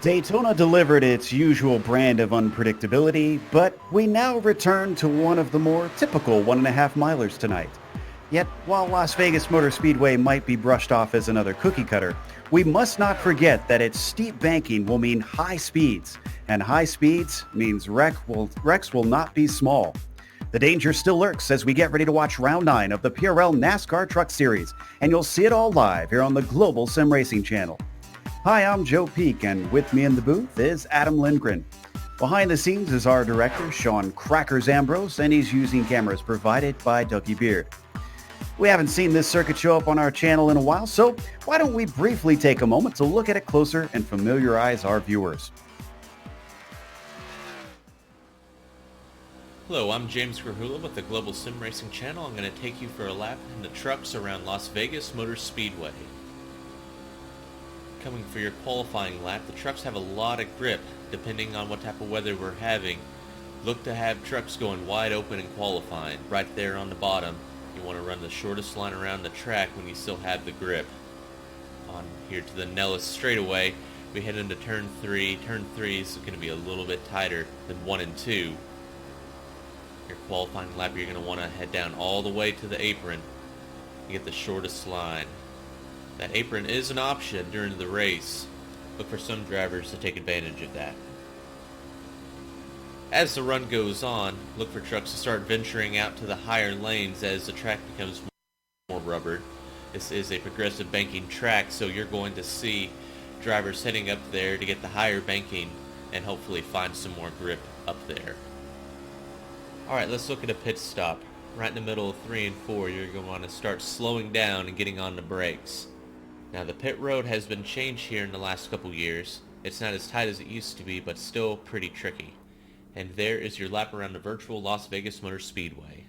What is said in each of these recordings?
Daytona delivered its usual brand of unpredictability, but we now return to one of the more typical 1.5 milers tonight. Yet, while Las Vegas Motor Speedway might be brushed off as another cookie cutter, we must not forget that its steep banking will mean high speeds, and high speeds means wrecks will not be small. The danger still lurks as we get ready to watch Round 9 of the PRL NASCAR Truck Series, and you'll see it all live here on the Global SimRacing Channel. Hi, I'm Joe Peak, and with me in the booth is Adam Lindgren. Behind the scenes is our director, Sean Crackers Ambrose, and he's using cameras provided by Dougie Beard. We haven't seen this circuit show up on our channel in a while, so why don't we briefly take a moment to look at it closer and familiarize our viewers. Hello, I'm James Grahula with the Global SimRacing Channel. I'm going to take you for a lap in the trucks around Las Vegas Motor Speedway. Coming for your qualifying lap, the trucks have a lot of grip depending on what type of weather we're having. Look to have trucks going wide open in qualifying. Right there on the bottom, you want to run the shortest line around the track when you still have the grip. On here to the Nellis straightaway, we head into turn 3. Turn 3 is going to be a little bit tighter than 1 and 2. Your qualifying lap, you're going to want to head down all the way to the apron to get the shortest line. That apron is an option during the race. Look for some drivers to take advantage of that. As the run goes on, look for trucks to start venturing out to the higher lanes as the track becomes more rubbered. This is a progressive banking track, so you're going to see drivers heading up there to get the higher banking and hopefully find some more grip up there. Alright, let's look at a pit stop. Right in the middle of 3 and 4, you're going to want to start slowing down and getting on the brakes. Now the pit road has been changed here in the last couple years. It's not as tight as it used to be, but still pretty tricky. And there is your lap around the virtual Las Vegas Motor Speedway.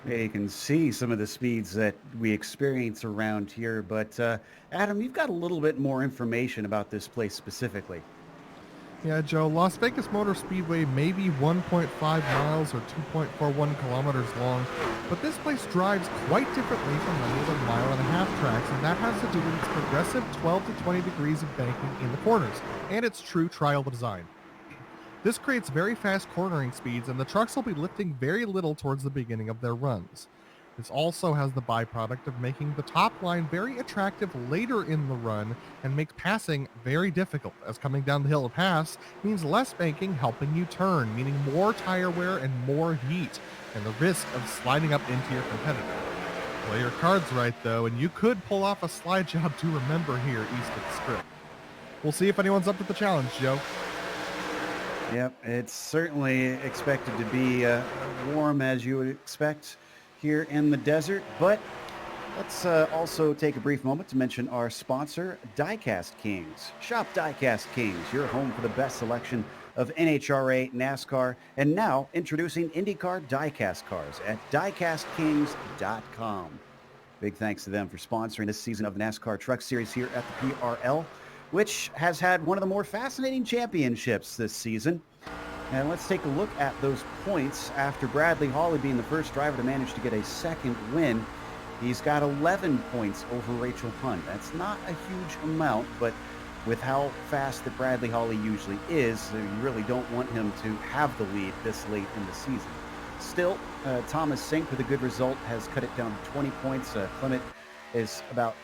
Yeah, you can see some of the speeds that we experience around here, but Adam, you've got a little bit more information about this place specifically. Yeah, Joe, Las Vegas Motor Speedway may be 1.5 miles or 2.41 kilometers long, but this place drives quite differently from many of the mile-and-a-half tracks, and that has to do with its progressive 12 to 20 degrees of banking in the corners, and its true trial design. This creates very fast cornering speeds, and the trucks will be lifting very little towards the beginning of their runs. This also has the byproduct of making the top line very attractive later in the run and make passing very difficult, as coming down the hill to pass means less banking helping you turn, meaning more tire wear and more heat, and the risk of sliding up into your competitor. Play your cards right though, and you could pull off a slide job to remember here east of the strip. We'll see if anyone's up to the challenge, Joe. Yep, it's certainly expected to be warm as you would expect here in the desert, but let's also take a brief moment to mention our sponsor, Diecast Kings. Shop Diecast Kings, your home for the best selection of NHRA, NASCAR, and now introducing IndyCar diecast cars at diecastkings.com. Big thanks to them for sponsoring this season of the NASCAR Truck Series here at the PRL, which has had one of the more fascinating championships this season. And let's take a look at those points. After Bradley Hawley being the first driver to manage to get a second win, he's got 11 points over Rachel Hunt. That's not a huge amount, but with how fast that Bradley Hawley usually is, you really don't want him to have the lead this late in the season. Still, Thomas Sink with a good result has cut it down to 20 points. Clement is about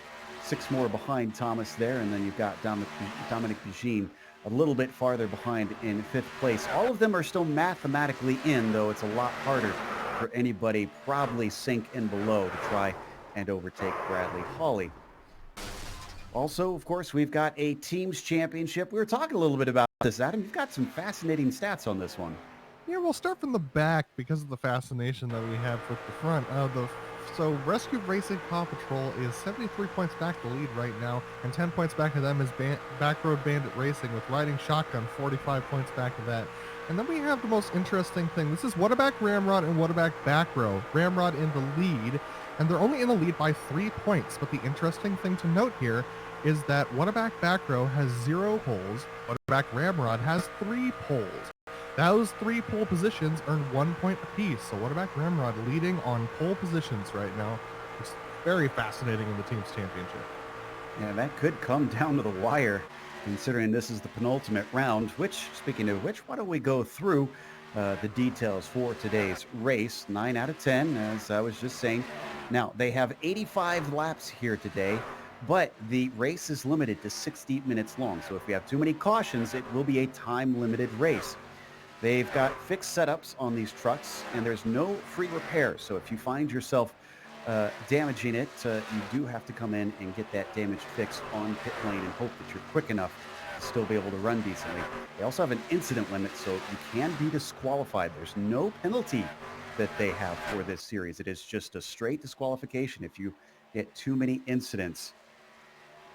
6 more behind Thomas there, and then you've got Dominic Bugine a little bit farther behind in 5th place. All of them are still mathematically in, though it's a lot harder for anybody, probably Sink and below, to try and overtake Bradley Hawley. Also, of course, we've got a teams championship. We were talking a little bit about this, Adam. You've got some fascinating stats on this one. Yeah, we'll start from the back because of the fascination that we have with the front. So Rescued Racing Paw Patrol is 73 points back to lead right now, and 10 points back of them is Backroad Bandit Racing with Riding Shotgun, 45 points back of that. And then we have the most interesting thing. This is Whataback Ramrod and Whataback Backrow. Ramrod in the lead, and they're only in the lead by 3 points. But the interesting thing to note here is that Whataback Back Row has 0 poles, Whataback Ramrod has 3 poles. Those 3 pole positions earn 1 point apiece, so Whataback Ramrod leading on pole positions right now. It's very fascinating in the team's championship. Yeah, that could come down to the wire, considering this is the penultimate round, which, speaking of which, why don't we go through the details for today's race. 9 out of 10, as I was just saying. Now, they have 85 laps here today, but the race is limited to 60 minutes long. So if we have too many cautions, it will be a time-limited race. They've got fixed setups on these trucks, and there's no free repair. So if you find yourself damaging it, you do have to come in and get that damage fixed on pit lane and hope that you're quick enough to still be able to run decently. They also have an incident limit, so you can be disqualified. There's no penalty that they have for this series. It is just a straight disqualification if you get too many incidents.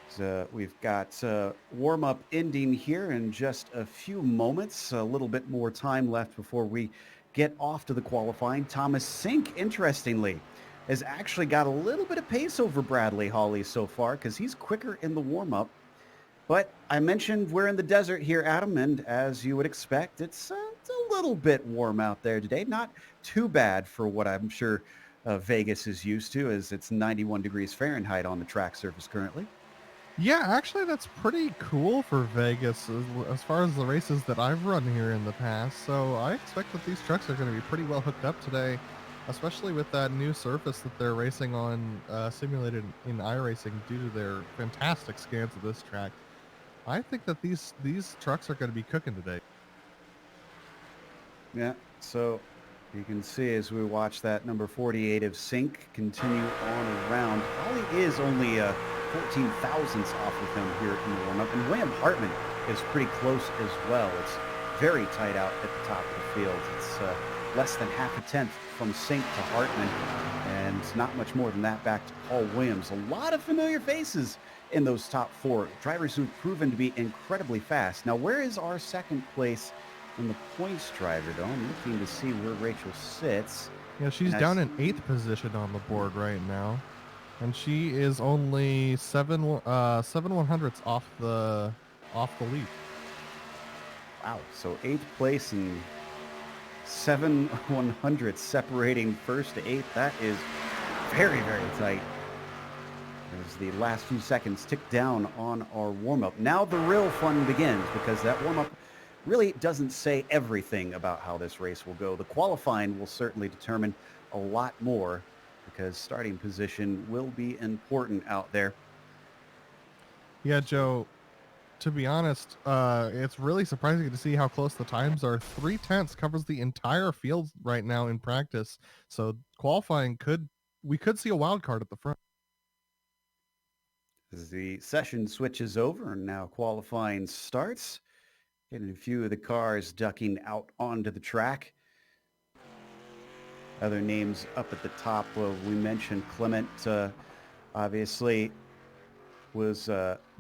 So we've got warm-up ending here in just a few moments. A little bit more time left before we get off to the qualifying. Thomas Sink, interestingly, has actually got a little bit of pace over Bradley Hawley so far because he's quicker in the warm-up. But I mentioned we're in the desert here, Adam, and as you would expect, it's a little bit warm out there today. Not too bad for what I'm sure Vegas is used to, as it's 91 degrees Fahrenheit on the track surface currently. Yeah, actually, that's pretty cool for Vegas as far as the races that I've run here in the past. So I expect that these trucks are going to be pretty well hooked up today, especially with that new surface that they're racing on, simulated in iRacing due to their fantastic scans of this track. I think that these trucks are going to be cooking today. Yeah, so you can see as we watch that number 48 of Sink continue on around. Holly is only 14 thousandths off of him here in the warm-up, and William Hartman is pretty close as well. It's very tight out at the top of the field. It's less than half a tenth from Sink to Hartman, and not much more than that back to Paul Williams. A lot of familiar faces in those top 4 drivers who've proven to be incredibly fast. Now, where is our second place in the points driver, though? I'm looking to see where Rachel sits. Yeah, she's down in 8th position on the board right now, and she is only 7 100ths off the lead. Wow, so 8th place and 7 100ths separating first to 8th. That is very, very tight. As the last few seconds tick down on our warm-up. Now the real fun begins, because that warm-up really doesn't say everything about how this race will go. The qualifying will certainly determine a lot more, because starting position will be important out there. Yeah, Joe, to be honest, it's really surprising to see how close the times are. 3/10 covers the entire field right now in practice. So qualifying we could see a wild card at the front. As the session switches over and now qualifying starts, getting a few of the cars ducking out onto the track. Other names up at the top, we mentioned Clement, obviously was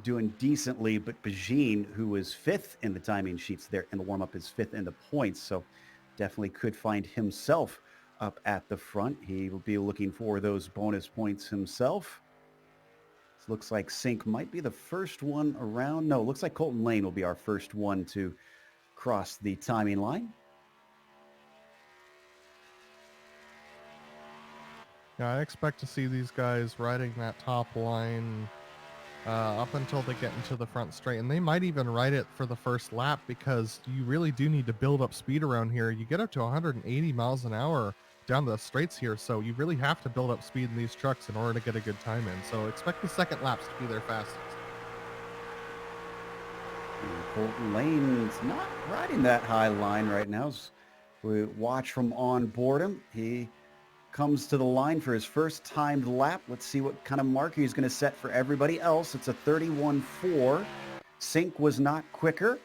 doing decently, but Bajin, who was 5th in the timing sheets there in the warm-up, is 5th in the points, so definitely could find himself up at the front. He will be looking for those bonus points himself. Looks like Sink might be the first one around. No, looks like Colton Lane will be our first one to cross the timing line. Yeah, I expect to see these guys riding that top line up until they get into the front straight. And they might even ride it for the first lap, because you really do need to build up speed around here. You get up to 180 miles an hour down the straights here, so you really have to build up speed in these trucks in order to get a good time in. So expect the second laps to be their fastest. And Colton Lane's not riding that high line right now. As we watch from on board him, he comes to the line for his first timed lap. Let's see what kind of marker he's going to set for everybody else. It's a 31.4. Sink was not quicker.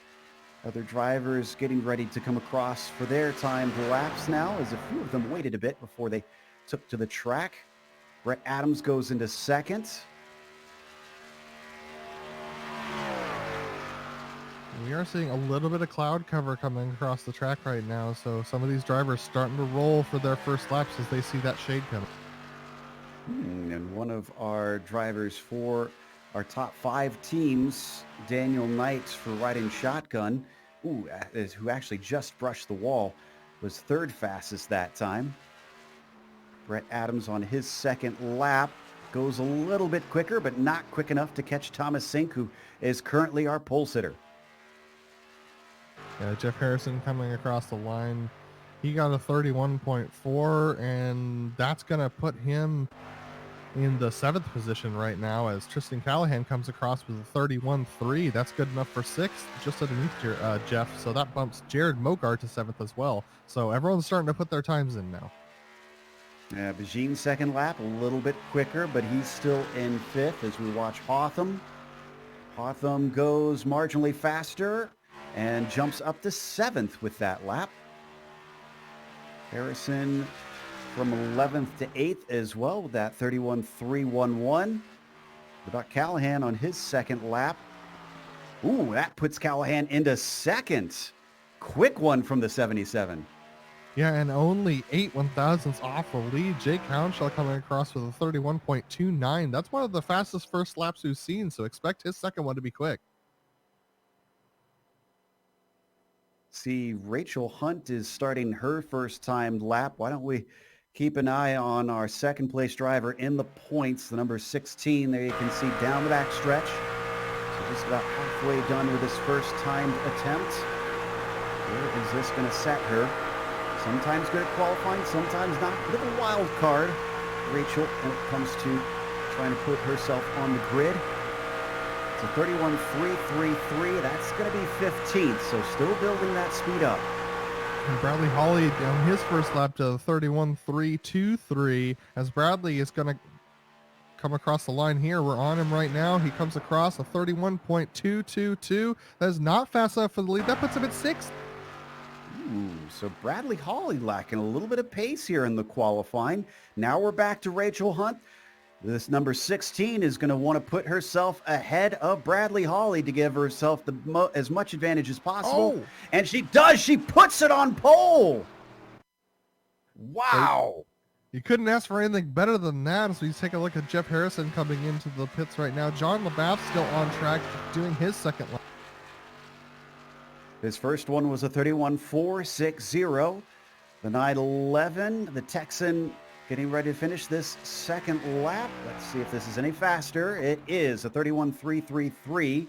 Other drivers getting ready to come across for their timed laps now, as a few of them waited a bit before they took to the track. Brett Adams goes into second. We are seeing a little bit of cloud cover coming across the track right now, so some of these drivers starting to roll for their first laps as they see that shade coming. And one of our drivers for our top 5 teams, Daniel Knight for riding shotgun, who actually just brushed the wall, was 3rd fastest that time. Brett Adams on his 2nd lap goes a little bit quicker, but not quick enough to catch Thomas Sink, who is currently our pole sitter. Yeah, Jeff Harrison coming across the line. He got a 31.4, and that's going to put him in the 7th position right now as Tristan Callahan comes across with a 31.3. That's good enough for 6th, just underneath Jeff. So that bumps Jared Mogart to 7th as well. So everyone's starting to put their times in now. Yeah, Bajine's 2nd lap, a little bit quicker, but he's still in 5th as we watch Hotham. Hotham goes marginally faster and jumps up to 7th with that lap. Harrison from 11th to 8th as well with that 31.311. What about Callahan on his 2nd lap? Ooh, that puts Callahan into 2nd. Quick one from the 77. Yeah, and only 8 1,000ths off the lead. Jake Hounshell coming across with a 31.29. That's one of the fastest first laps we've seen, so expect his 2nd one to be quick. See, Rachel Hunt is starting her first timed lap. Why don't we keep an eye on our 2nd place driver in the points, the number 16. There you can see down the back stretch. So just about halfway done with his first timed attempt. Where is this going to set her? Sometimes good at qualifying, sometimes not. Little wild card, Rachel, when it comes to trying to put herself on the grid. It's a 31.333. That's going to be 15th, so still building that speed up. And Bradley Hawley on his first lap to 31.323 as Bradley is going to come across the line here. We're on him right now. He comes across a 31.222. That is not fast enough for the lead. That puts him at 6th. Ooh, so Bradley Hawley lacking a little bit of pace here in the qualifying. Now we're back to Rachel Hunt. This number 16 is going to want to put herself ahead of Bradley Hawley to give herself as much advantage as possible. Oh. And she does. She puts it on pole. Wow. You couldn't ask for anything better than that. As we take a look at Jeff Harrison coming into the pits right now. John LaBath still on track doing his 2nd lap. His first one was a 31.460. The 911, the Texan getting ready to finish this 2nd lap. Let's see if this is any faster. It is a 31.333,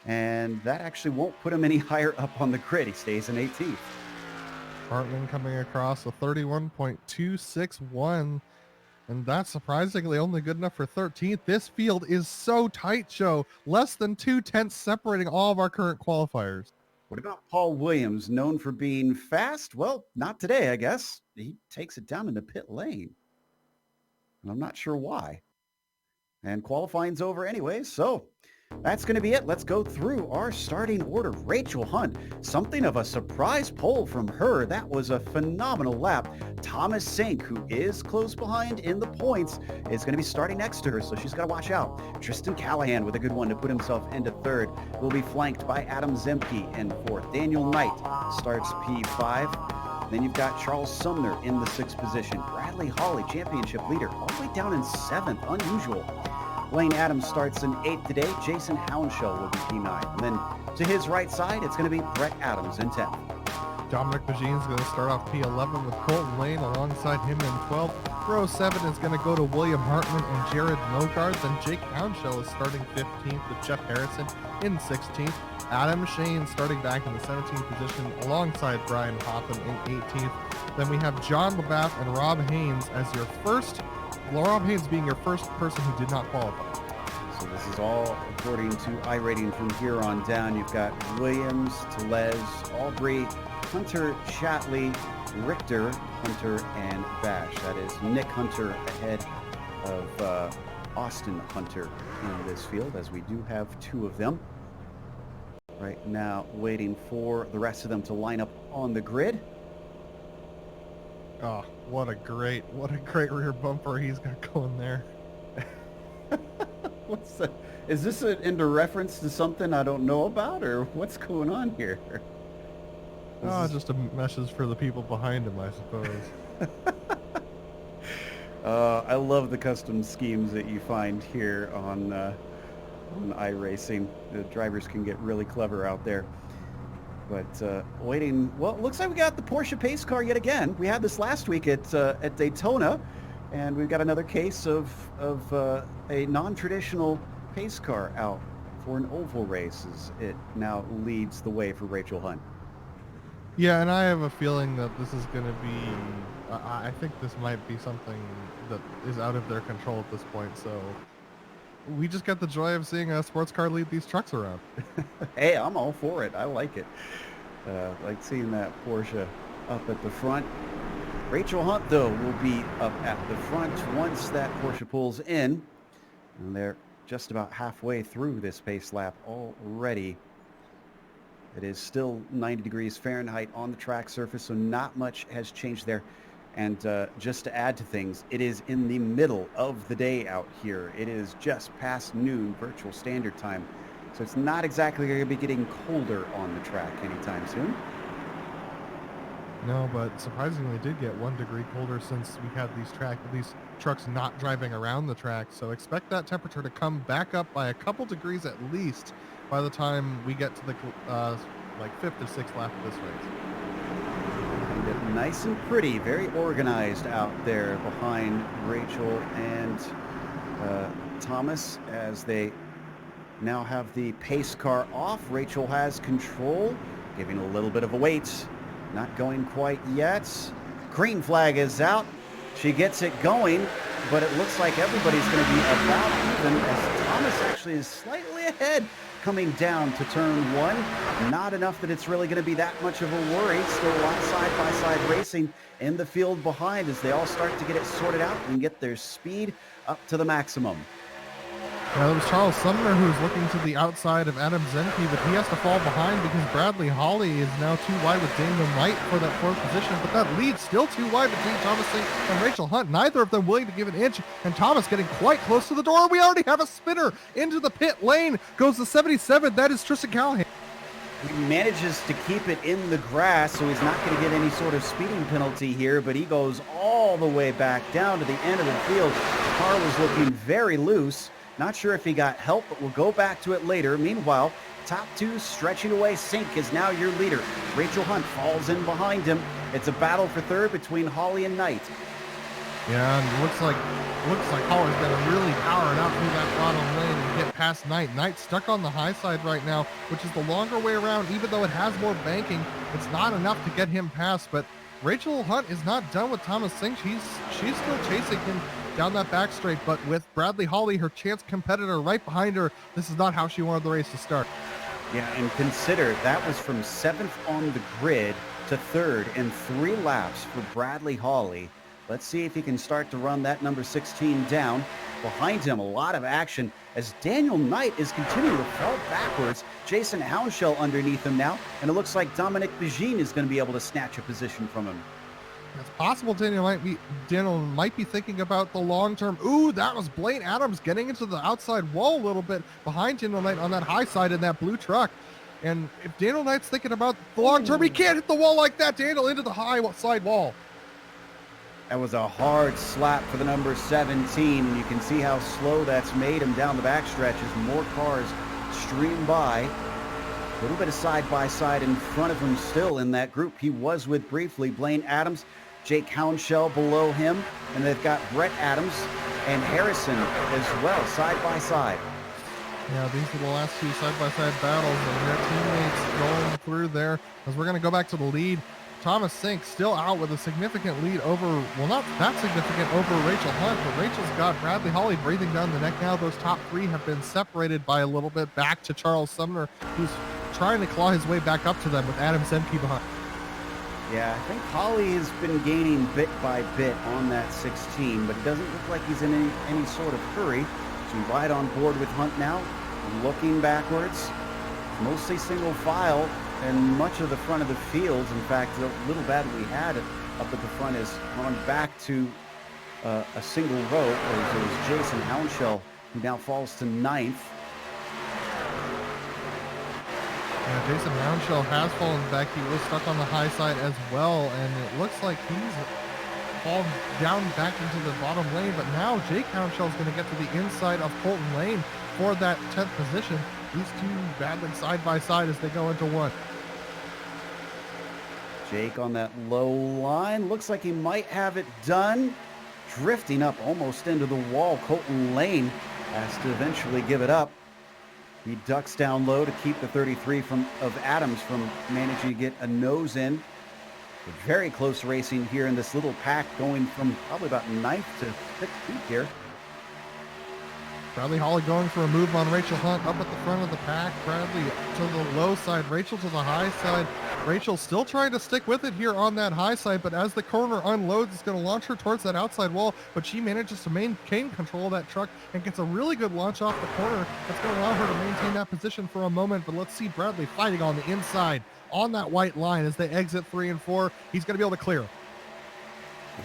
and that actually won't put him any higher up on the grid. He stays in 18th. Hartman coming across a 31.261, and that's surprisingly only good enough for 13th. This field is so tight, Joe. Less than 2/10 separating all of our current qualifiers. What about Paul Williams, known for being fast? Well, not today, I guess. He takes it down in the pit lane. And I'm not sure why. And qualifying's over anyway, so that's going to be it. Let's go through our starting order. Rachel Hunt, something of a surprise pole from her. That was a phenomenal lap. Thomas Sink, who is close behind in the points, is going to be starting next to her, so she's got to watch out. Tristan Callahan with a good one to put himself into 3rd. Will be flanked by Adam Zemke in 4th. Daniel Knight starts P5. Then you've got Charles Sumner in the 6th position. Bradley Hawley, championship leader, all the way down in 7th. Unusual. Lane Adams starts in 8th today. Jason Hounshell will be P9. And then to his right side, it's going to be Brett Adams in 10th. Dominic Bajine's going to start off P11 with Colton Lane alongside him in 12th. Row 7 is going to go to William Hartman and Jared Mogart. Then Jake Hounshell is starting 15th with Jeff Harrison in 16th. Adam Shane starting back in the 17th position alongside Brian Hotham in 18th. Then we have John LaBath and Rob Haynes as your first, Rob Haynes being your first person who did not qualify. So this is all according to iRating from here on down. You've got Williams, Telez, Aubrey, Hunter, Chatley, Richter, Hunter, and Bash. That is Nick Hunter ahead of Austin Hunter in this field, as we do have 2 of them. Right now, waiting for the rest of them to line up on the grid. Oh, what a great rear bumper he's got going there. What's that? Is this into reference to something I don't know about, or what's going on here? Just a message for the people behind him, I suppose. I love the custom schemes that you find here on on iRacing. The drivers can get really clever out there. But waiting, well, it looks like we got the Porsche pace car yet again. We had this last week at Daytona, and we've got another case of a non-traditional pace car out for an oval race as it now leads the way for Rachel Hunt. Yeah, and I have a feeling that this is going to be, I think this might be something that is out of their control at this point, so we just got the joy of seeing a sports car lead these trucks around. Hey, I'm all for it. I like it. Like seeing that Porsche up at the front. Rachel Hunt, though, will be up at the front once that Porsche pulls in. And they're just about halfway through this pace lap already. It is still 90 degrees Fahrenheit on the track surface, so not much has changed there. And just to add to things, it is in the middle of the day out here. It is just past noon virtual standard time. So it's not exactly going to be getting colder on the track anytime soon. No, but surprisingly did get 1 degree colder since we had these trucks not driving around the track. So expect that temperature to come back up by a couple degrees at least by the time we get to the like 5th or 6th lap of this race. Nice and pretty, very organized out there behind Rachel and Thomas as they now have the pace car off. Rachel has control, giving a little bit of a wait. Not going quite yet. Green flag is out. She gets it going, but it looks like everybody's going to be about even as Thomas actually is slightly ahead coming down to turn 1. Not enough that it's really going to be that much of a worry. Still a lot of side-by-side racing in the field behind as they all start to get it sorted out and get their speed up to the maximum. Now, it was Charles Sumner who was looking to the outside of Adam Zenke, but he has to fall behind because Bradley Hawley is now too wide with Daniel Knight for that 4th position, but that lead's still too wide between Thomas Sink and Rachel Hunt. Neither of them willing to give an inch, and Thomas getting quite close to the door. We already have a spinner into the pit lane. Goes to 77. That is Tristan Callahan. He manages to keep it in the grass, so he's not going to get any sort of speeding penalty here, but he goes all the way back down to the end of the field. The car was looking very loose. Not sure if he got help, but we'll go back to it later. Meanwhile, top 2 stretching away. Sink is now your leader. Rachel Hunt falls in behind him. It's a battle for 3rd between Hawley and Knight. Yeah, and looks like Hawley's going to really power it out through that bottom lane and get past Knight. Knight's stuck on the high side right now, which is the longer way around. Even though it has more banking, it's not enough to get him past. But Rachel Hunt is not done with Thomas Sink. She's still chasing him down that back straight, but with Bradley Hawley, her chance competitor, right behind her, this is not how she wanted the race to start. Yeah, and consider that was from 7th on the grid to 3rd in 3 laps for Bradley Hawley. Let's see if he can start to run that number 16 down. Behind him, a lot of action as Daniel Knight is continuing to fall backwards. Jason Hounshell underneath him now, and it looks like Dominic Begin is going to be able to snatch a position from him. It's possible Daniel might be thinking about the long term. Ooh, that was Blaine Adams getting into the outside wall a little bit behind Daniel Knight on that high side in that blue truck. And if Daniel Knight's thinking about the long term, he can't hit the wall like that. Daniel into the high side wall. That was a hard slap for the number 17. You can see how slow that's made him down the backstretch as more cars stream by. A little bit of side-by-side in front of him still in that group he was with briefly. Blaine Adams, Jake Hounshell below him, and they've got Brett Adams and Harrison as well, side-by-side. Yeah, these are the last 2 side-by-side battles, and their teammates going through there as we're going to go back to the lead. Thomas Sink still out with a significant lead over, well, not that significant over Rachel Hunt, but Rachel's got Bradley Hawley breathing down the neck now. Those top 3 have been separated by a little bit back to Charles Sumner, who's trying to claw his way back up to them with Adam Zemke behind. Yeah, I think Hawley has been gaining bit by bit on that 16, but it doesn't look like he's in any sort of hurry. So right on board with Hunt now, looking backwards, mostly single file, and much of the front of the field. In fact, the little battle we had up at the front is gone back to a single row. It was Jason Hounshell, who now falls to 9th. Yeah, Jason Hounshell has fallen back. He was stuck on the high side as well, and it looks like he's fallen down back into the bottom lane. But now Jake Hounshell is going to get to the inside of Colton Lane. for that 10th position. These two battling side by side as they go into one. Jake on that low line. Looks like he might have it done. Drifting up almost into the wall. Colton Lane has to eventually give it up. He ducks down low to keep the 33 of Adams from managing to get a nose in. Very close racing here in this little pack, going from probably about 9th to 15th here. Bradley Holly going for a move on Rachel Hunt up at the front of the pack. Bradley to the low side, Rachel to the high side. Rachel still trying to stick with it here on that high side, but as the corner unloads, it's going to launch her towards that outside wall, but she manages to maintain control of that truck and gets a really good launch off the corner. That's going to allow her to maintain that position for a moment, but let's see Bradley fighting on the inside on that white line as they exit 3 and 4. He's going to be able to clear.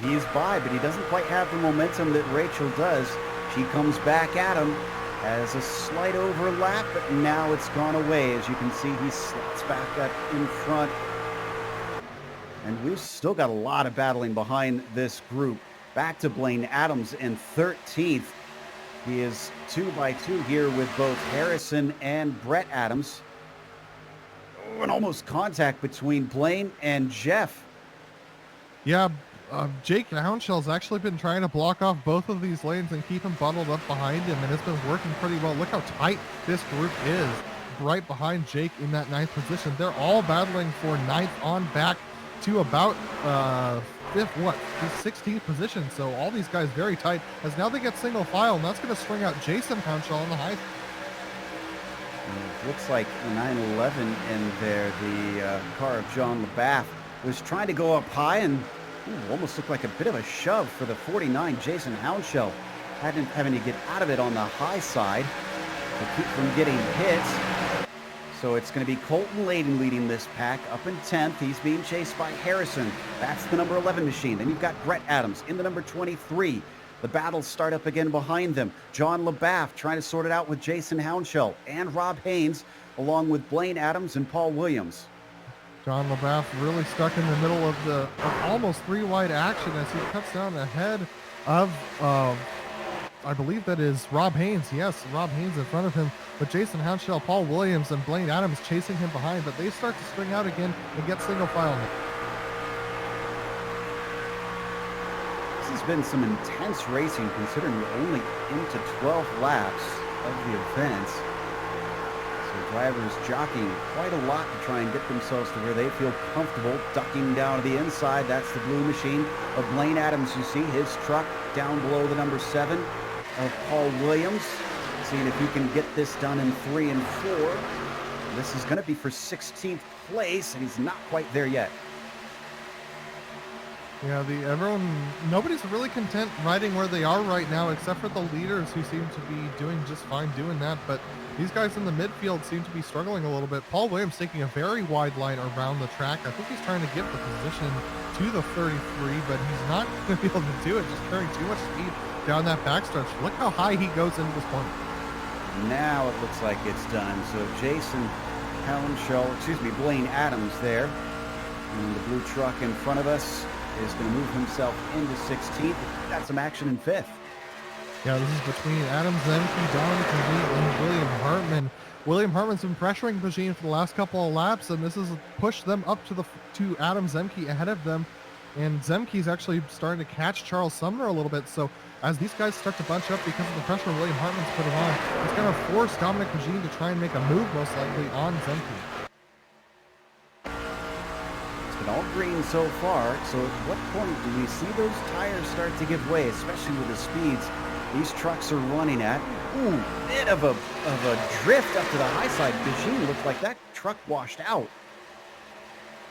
He's by, but he doesn't quite have the momentum that Rachel does. She comes back at him, has a slight overlap, but now it's gone away. As you can see, he slots back up in front. And we've still got a lot of battling behind this group. Back to Blaine Adams in 13th. He is 2 by 2 here with both Harrison and Brett Adams. Oh, and almost contact between Blaine and Jeff. Yeah, Jake Houndshell's actually been trying to block off both of these lanes and keep him bundled up behind him, and it's been working pretty well. Look how tight this group is right behind Jake in that 9th position. They're all battling for 9th on back to about 16th position. So all these guys very tight as now they get single file, and that's going to string out Jason Houndshell on the high. Looks like the 911 in there, the car of John LaBath, was trying to go up high and almost looked like a bit of a shove for the 49 Jason Houndshell. Having to get out of it on the high side to keep from getting hit. So it's going to be Colton Layden leading this pack up in 10th. He's being chased by Harrison. That's the number 11 machine. Then you've got Brett Adams in the number 23. The battles start up again behind them. John LaBath trying to sort it out with Jason Houndshell and Rob Haynes, along with Blaine Adams and Paul Williams. John LaBath really stuck in the middle of almost 3 wide action as he cuts down ahead of, I believe that is Rob Haynes. Yes, Rob Haynes in front of him, but Jason Houndshell, Paul Williams, and Blaine Adams chasing him behind, but they start to spring out again and get single file. This has been some intense racing considering we're only into 12 laps of the event. Drivers jockeying quite a lot to try and get themselves to where they feel comfortable, ducking down to the inside. That's the blue machine of Blaine Adams. You see his truck down below the number 7 of Paul Williams. Seeing if he can get this done in 3 and 4. This is going to be for 16th place, and he's not quite there yet. Yeah, nobody's really content riding where they are right now, except for the leaders who seem to be doing just fine doing that. But these guys in the midfield seem to be struggling a little bit. Paul Williams taking a very wide line around the track. I think he's trying to get the position to the 33, but he's not going to be able to do it, just carrying too much speed down that backstretch. Look how high he goes into this corner. Now it looks like it's done. So Jason Blaine Adams there. And the blue truck in front of us is going to move himself into 16th. Got some action in 5th. Yeah, this is between Adam Zemke, Dominic Pagine, and William Hartman. William Hartman's been pressuring Pagine for the last couple of laps, and this has pushed them up to Adam Zemke ahead of them. And Zemke's actually starting to catch Charles Sumner a little bit. So as these guys start to bunch up because of the pressure William Hartman's putting on, it's going to force Dominic Pagine to try and make a move, most likely, on Zemke. All green so far, so at what point do we see those tires start to give way, especially with the speeds these trucks are running at? Ooh, bit of a drift up to the high side. Pagine looked like that truck washed out.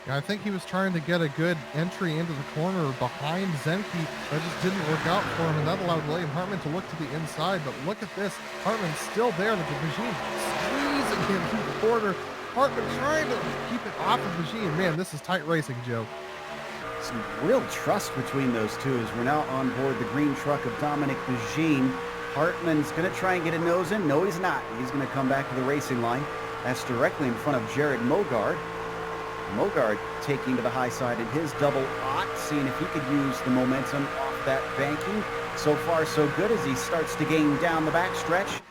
Yeah, I think he was trying to get a good entry into the corner behind Zemke. That just didn't work out for him, and that allowed William Hartman to look to the inside. But look at this. Hartman's still there, but Pagine squeezing him through the corner. Hartman trying to keep it off of Pagine. Man, this is tight racing, Joe. Some real trust between those two as we're now on board the green truck of Dominic Pagine. Hartman's going to try and get a nose in. No, he's not. He's going to come back to the racing line. That's directly in front of Jared Mogard. Mogard taking to the high side in his double aught, seeing if he could use the momentum off that banking. So far, so good as he starts to gain down the backstretch.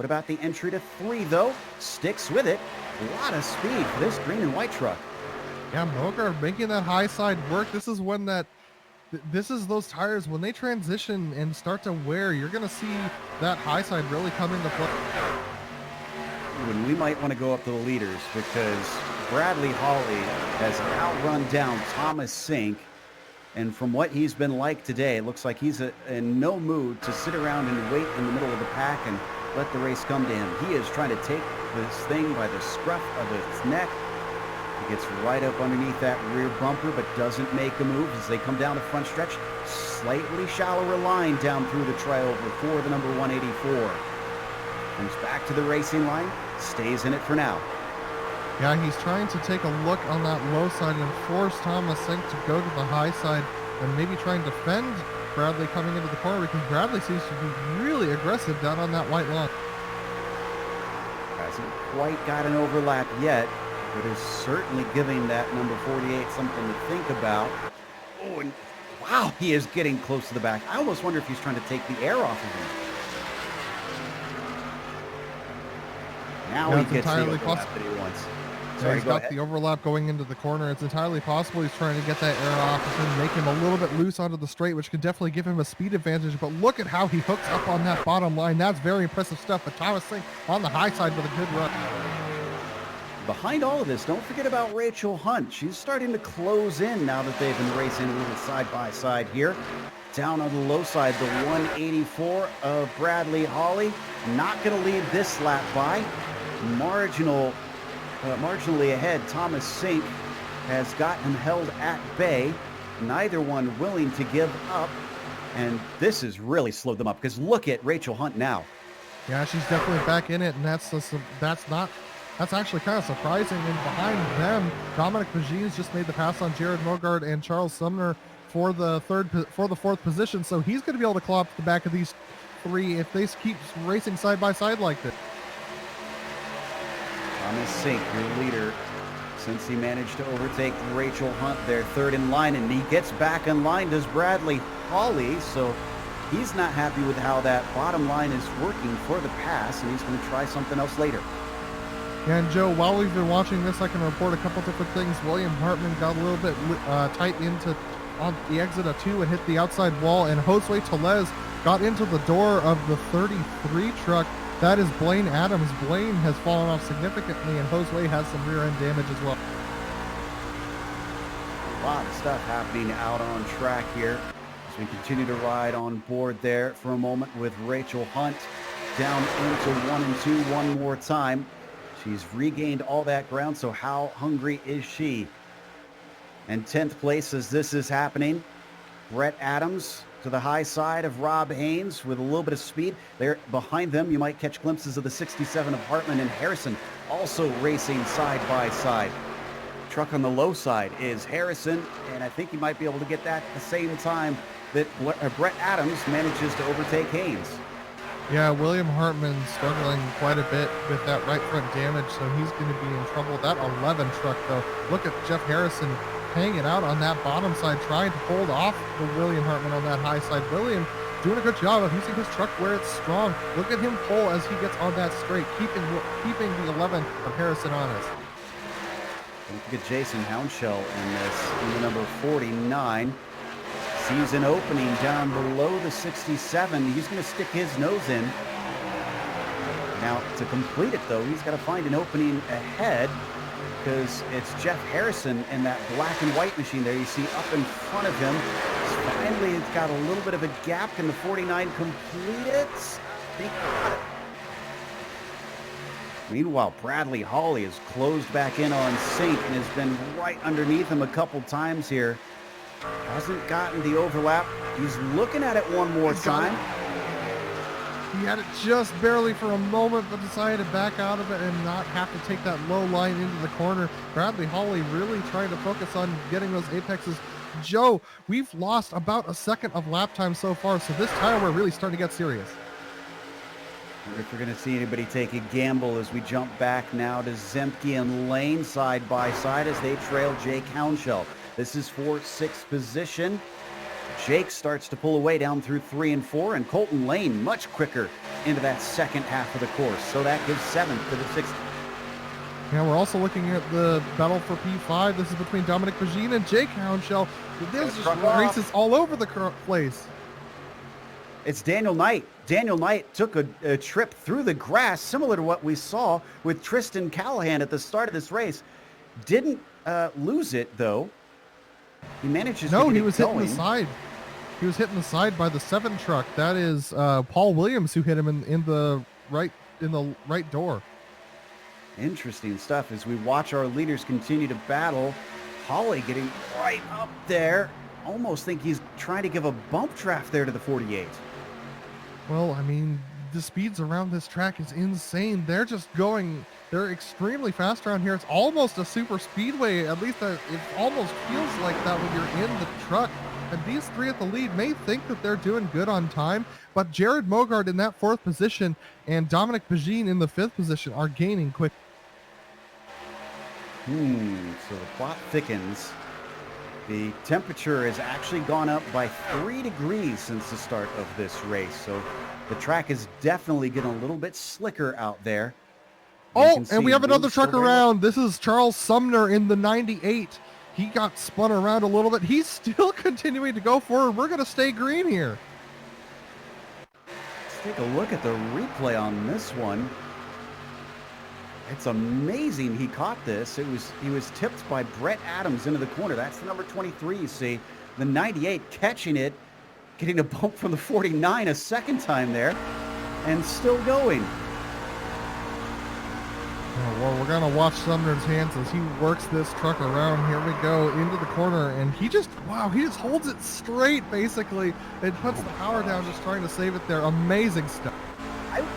What about the entry to 3, though? Sticks with it. A lot of speed for this green and white truck. Yeah, Mogard making that high side work. This is when this is those tires, when they transition and start to wear, you're going to see that high side really come into play. When we might want to go up to the leaders, because Bradley Hawley has outrun down Thomas Sink. And from what he's been like today, it looks like he's in no mood to sit around and wait in the middle of the pack and let the race come to him. He is trying to take this thing by the scruff of its neck. He gets right up underneath that rear bumper, but doesn't make a move as they come down the front stretch. Slightly shallower line down through the triover for the number 184. Comes back to the racing line, stays in it for now. Yeah, he's trying to take a look on that low side and force Thomas Sink to go to the high side and maybe try and defend Bradley coming into the corner, because Bradley seems to be really aggressive down on that white line. Hasn't quite got an overlap yet, but is certainly giving that number 48 something to think about. Oh, and wow, he is getting close to the back. I almost wonder if he's trying to take the air off of him. Now he gets the overlap that he wants. So he's got the overlap going into the corner. It's entirely possible he's trying to get that air off and make him a little bit loose onto the straight, which could definitely give him a speed advantage. But look at how he hooks up on that bottom line. That's very impressive stuff. But Thomas Sink on the high side with a good run. Behind all of this, don't forget about Rachel Hunt. She's starting to close in now that they've been racing a little side by side here. Down on the low side, the 184 of Bradley Hawley. Not going to leave this lap by. Marginally ahead, Thomas Sink has got him held at bay. Neither one willing to give up. And this has really slowed them up, because look at Rachel Hunt now. Yeah, she's definitely back in it, and that's actually kind of surprising. And behind them, Dominic Magines just made the pass on Jared Mogard and Charles Sumner for the fourth position. So he's going to be able to claw up the back of these three if they keep racing side by side like this. Thomas Sink, your leader, since he managed to overtake Rachel Hunt, their third in line, and he gets back in line, does Bradley Hawley, so he's not happy with how that bottom line is working for the pass, and he's going to try something else later. And Joe, while we've been watching this, I can report a couple different things. William Hartman got a little bit tight on the exit of 2 and hit the outside wall, and Josue Tellez got into the door of the 33 truck. That is Blaine Adams. Blaine has fallen off significantly, and Josue has some rear end damage as well. A lot of stuff happening out on track here as we continue to ride on board there for a moment with Rachel Hunt down into 1 and 2 one more time. She's regained all that ground, so how hungry is she? And 10th place as this is happening, Brett Adams to the high side of Rob Haynes with a little bit of speed. There behind them, you might catch glimpses of the 67 of Hartman and Harrison also racing side by side. Truck on the low side is Harrison, and I think you might be able to get that at the same time that Brett Adams manages to overtake Haynes. Yeah, William Hartman struggling quite a bit with that right front damage, so he's going to be in trouble. That 11 truck, though, look at Jeff Harrison hanging out on that bottom side, trying to hold off the William Hartman on that high side. William doing a good job of using his truck where it's strong. Look at him pull as he gets on that straight, keeping the 11 of Harrison honest. Don't forget Jason Hounshell in this, in the number 49. Sees an opening down below the 67. He's going to stick his nose in. Now, to complete it, though, he's got to find an opening ahead, because it's Jeff Harrison in that black and white machine there you see up in front of him. Finally, it's got a little bit of a gap. Can the 49 complete it? He got it. Meanwhile, Bradley Hawley has closed back in on Sink and has been right underneath him a couple times here. Hasn't gotten the overlap. He's looking at it one more time. He had it just barely for a moment, but decided to back out of it and not have to take that low line into the corner. Bradley Hawley really trying to focus on getting those apexes. Joe, we've lost about a second of lap time so far, so this tire we're really starting to get serious. I wonder if we're going to see anybody take a gamble as we jump back now to Zemke and Lane side by side as they trail Jake Hounshell. This is for 6th position. Jake starts to pull away down through 3 and 4, and Colton Lane much quicker into that second half of the course. So that gives 7th to the 6th. Yeah, we're also looking at the battle for P5. This is between Dominic Pagine and Jake Hounshell. This just races all over the place. It's Daniel Knight. Daniel Knight took a trip through the grass, similar to what we saw with Tristan Callahan at the start of this race. Didn't lose it, though. He manages to get he was it going. hitting the side. He was hitting the side by the 7 truck. That is Paul Williams who hit him in the right door. Interesting stuff as we watch our leaders continue to battle. Holly getting right up there. Almost think he's trying to give a bump draft there to the 48. Well, I mean, the speeds around this track is insane. They're extremely fast around here. It's almost a super speedway. At least it almost feels like that when you're in the truck. And these 3 at the lead may think that they're doing good on time, but Jared Mogard in that 4th position and Dominic Pagine in the 5th position are gaining quick. So the plot thickens. The temperature has actually gone up by 3 degrees since the start of this race. So the track is definitely getting a little bit slicker out there. Oh, and we have another truck around. This is Charles Sumner in the 98. He got spun around a little bit. He's still continuing to go forward. We're going to stay green here. Let's take a look at the replay on this one. It's amazing he caught this. He was tipped by Brett Adams into the corner. That's the number 23, you see. The 98 catching it, getting a bump from the 49 a second time there, and still going. Oh, well, we're going to watch Sumner's hands as he works this truck around. Here we go into the corner, and he just holds it straight, basically. It puts the power down, just trying to save it there. Amazing stuff.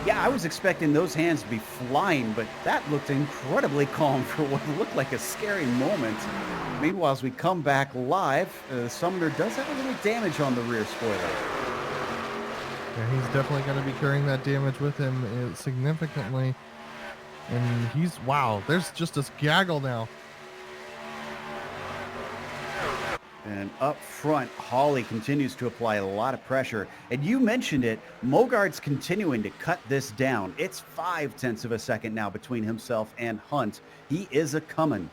I was expecting those hands to be flying, but that looked incredibly calm for what looked like a scary moment. Meanwhile, as we come back live, Sumner does have a little damage on the rear spoiler. Yeah, he's definitely going to be carrying that damage with him significantly. And there's just this gaggle now. And up front, Holly continues to apply a lot of pressure. And you mentioned it, Mogard's continuing to cut this down. It's 0.5 of a second now between himself and Hunt. He is a coming.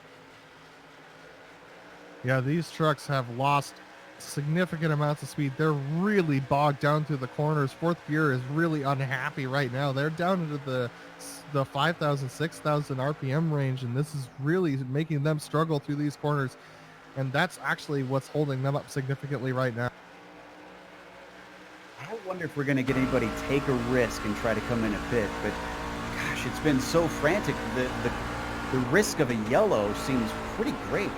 Yeah, these trucks have lost significant amounts of speed. They're really bogged down through the corners. 4th gear is really unhappy right now. They're down into the 5,000, 6,000 RPM range, and this is really making them struggle through these corners. And that's actually what's holding them up significantly right now. I wonder if we're going to get anybody take a risk and try to come in a pit, but gosh, it's been so frantic. The risk of a yellow seems pretty great.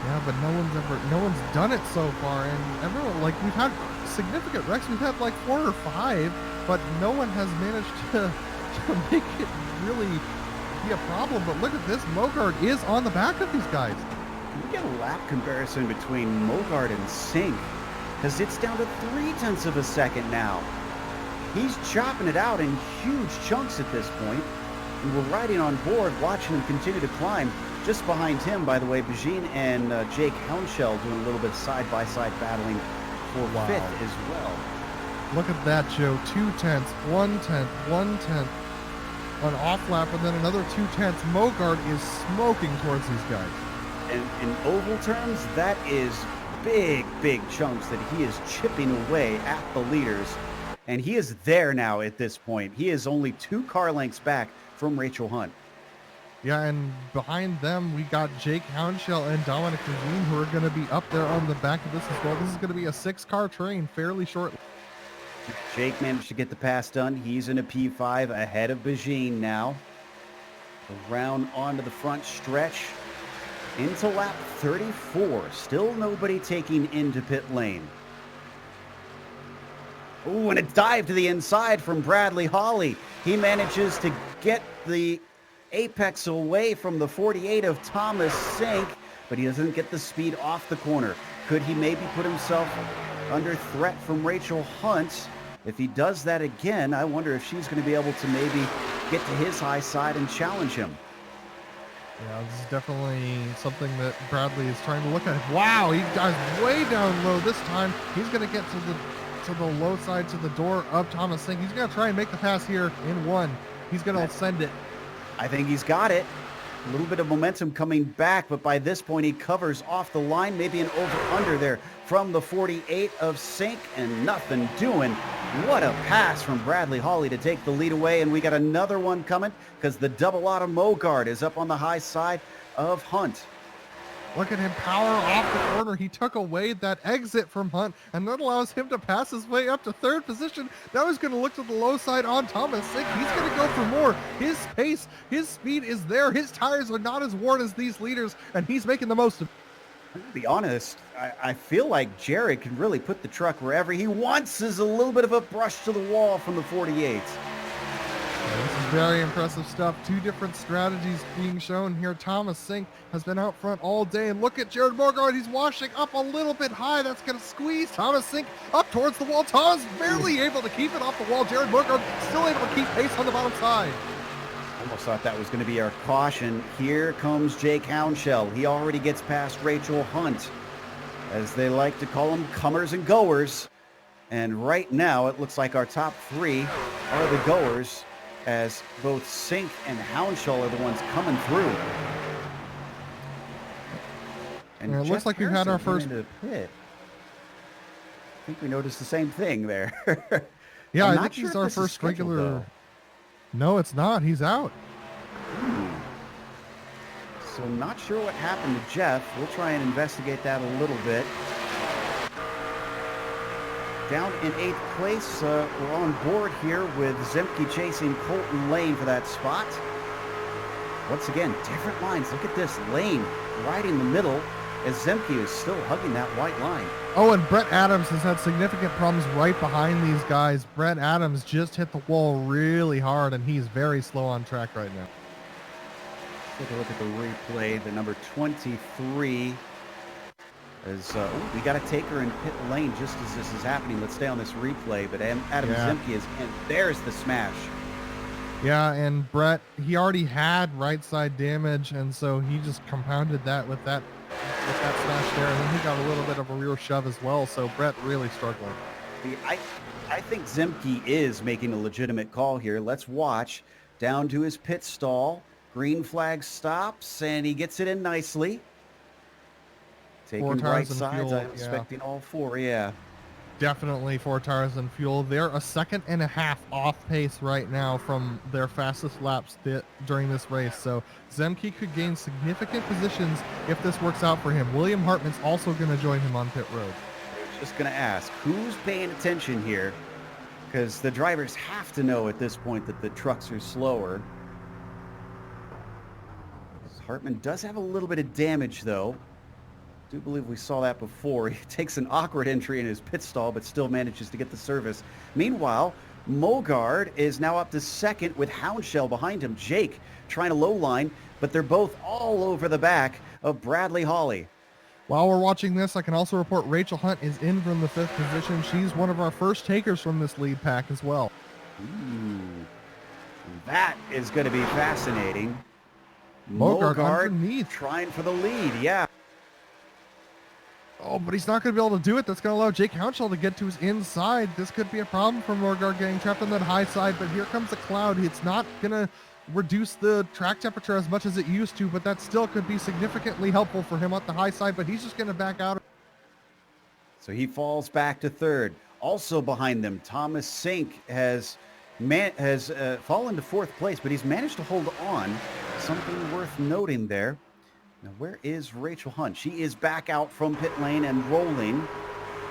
Yeah, but no one's done it so far, and everyone, we've had significant wrecks. We've had 4 or 5, but no one has managed to make it really be a problem. But look at this, Mogard is on the back of these guys. Can we get a lap comparison between Mogard and Sink? Because it's down to 0.3 of a second now. He's chopping it out in huge chunks at this point, and we're riding on board, watching him continue to climb. Just behind him, by the way, Pagine and Jake Hounshell doing a little bit side-by-side battling for 5th as well. Look at that, Joe. 0.2, 1/10, 1/10. An off lap, and then another 0.2. Mogard is smoking towards these guys. And in oval terms, that is big chunks that he is chipping away at the leaders. And he is there now at this point. He is only 2 car lengths back from Rachel Hunt. Yeah, and behind them, we got Jake Hounshell and Dominic Pagine, who are going to be up there on the back of this as well. This is going to be a 6-car train fairly shortly. Jake managed to get the pass done. He's in a P5 ahead of Pagine now. Around onto the front stretch. Into lap 34. Still nobody taking into pit lane. Oh, and a dive to the inside from Bradley Holly. He manages to get the apex away from the 48 of Thomas Sink, but he doesn't get the speed off the corner. Could he maybe put himself under threat from Rachel Hunt? If he does that again, I wonder if she's going to be able to maybe get to his high side and challenge him. Yeah, this is definitely something that Bradley is trying to look at. Wow, he dives way down low this time. He's going to get to the low side, to the door of Thomas Sink. He's going to try and make the pass here in one. He's going to send it. I think he's got it. A little bit of momentum coming back, but by this point he covers off the line, maybe an over-under there from the 48 of Sink, and nothing doing. What a pass from Bradley Hawley to take the lead away, and we got another one coming because the double out of Mogard is up on the high side of Hunt. Look at him power off the corner. He took away that exit from Hunt, and that allows him to pass his way up to third position. Now he's going to look to the low side on Thomas Sink. He's going to go for more. His pace, his speed is there. His tires are not as worn as these leaders, and he's making the most of it. I'm gonna be honest, I feel like Jared can really put the truck wherever he wants. Is a little bit of a brush to the wall from the 48. This is very impressive stuff. Two different strategies being shown here. Thomas Sink has been out front all day, and look at Jared Morgard. He's washing up a little bit high. That's going to squeeze Thomas Sink up towards the wall. Thomas barely able to keep it off the wall. Jared Morgard still able to keep pace on the bottom side. Almost thought that was going to be our caution. Here comes Jake Hounshell. He already gets past Rachel Hunt, as they like to call them, comers and goers. And right now, it looks like our top three are the goers, as both Sink and Hounshell are the ones coming through. And it looks like we've had our first pit. I think we noticed the same thing there. Yeah, I think he's our first regular. Though. No, it's not. He's out. So not sure what happened to Jeff. We'll try and investigate that a little bit. Down in 8th place, we're on board here with Zemke chasing Colton Lane for that spot. Once again, different lines. Look at this lane right in the middle as Zemke is still hugging that white line. Oh, and Brett Adams has had significant problems right behind these guys. Brett Adams just hit the wall really hard, and he's very slow on track right now. Take a look at the replay. The number 23 is, we got a taker in pit lane just as this is happening. Let's stay on this replay, but Adam Zemke is, and there's the smash. Yeah, and Brett, he already had right side damage, and so he just compounded that with that smash there, and then he got a little bit of a rear shove as well, so Brett really struggling. I think Zemke is making a legitimate call here. Let's watch. Down to his pit stall. Green flag stops, and he gets it in nicely. Taking right sides. I'm expecting all four, yeah. Definitely 4 tires and fuel. They're a second and a half off pace right now from their fastest laps during this race. So Zemke could gain significant positions if this works out for him. William Hartman's also going to join him on pit road. I was just going to ask, who's paying attention here? Because the drivers have to know at this point that the trucks are slower. Hartman does have a little bit of damage, though. I do believe we saw that before. He takes an awkward entry in his pit stall, but still manages to get the service. Meanwhile, Mogard is now up to second with Hounshell behind him. Jake trying to low line, but they're both all over the back of Bradley Hawley. While we're watching this, I can also report Rachel Hunt is in from the 5th position. She's one of our first takers from this lead pack as well. Ooh, that is going to be fascinating. Mogard underneath, trying for the lead, yeah. Oh, but he's not going to be able to do it. That's going to allow Jake Hounshell to get to his inside. This could be a problem for Morgard getting trapped on that high side, but here comes the cloud. It's not going to reduce the track temperature as much as it used to, but that still could be significantly helpful for him at the high side, but he's just going to back out. So he falls back to third. Also behind them, Thomas Sink has fallen to 4th place, but he's managed to hold on. Something worth noting there. Now, where is Rachel Hunt? She is back out from pit lane and rolling.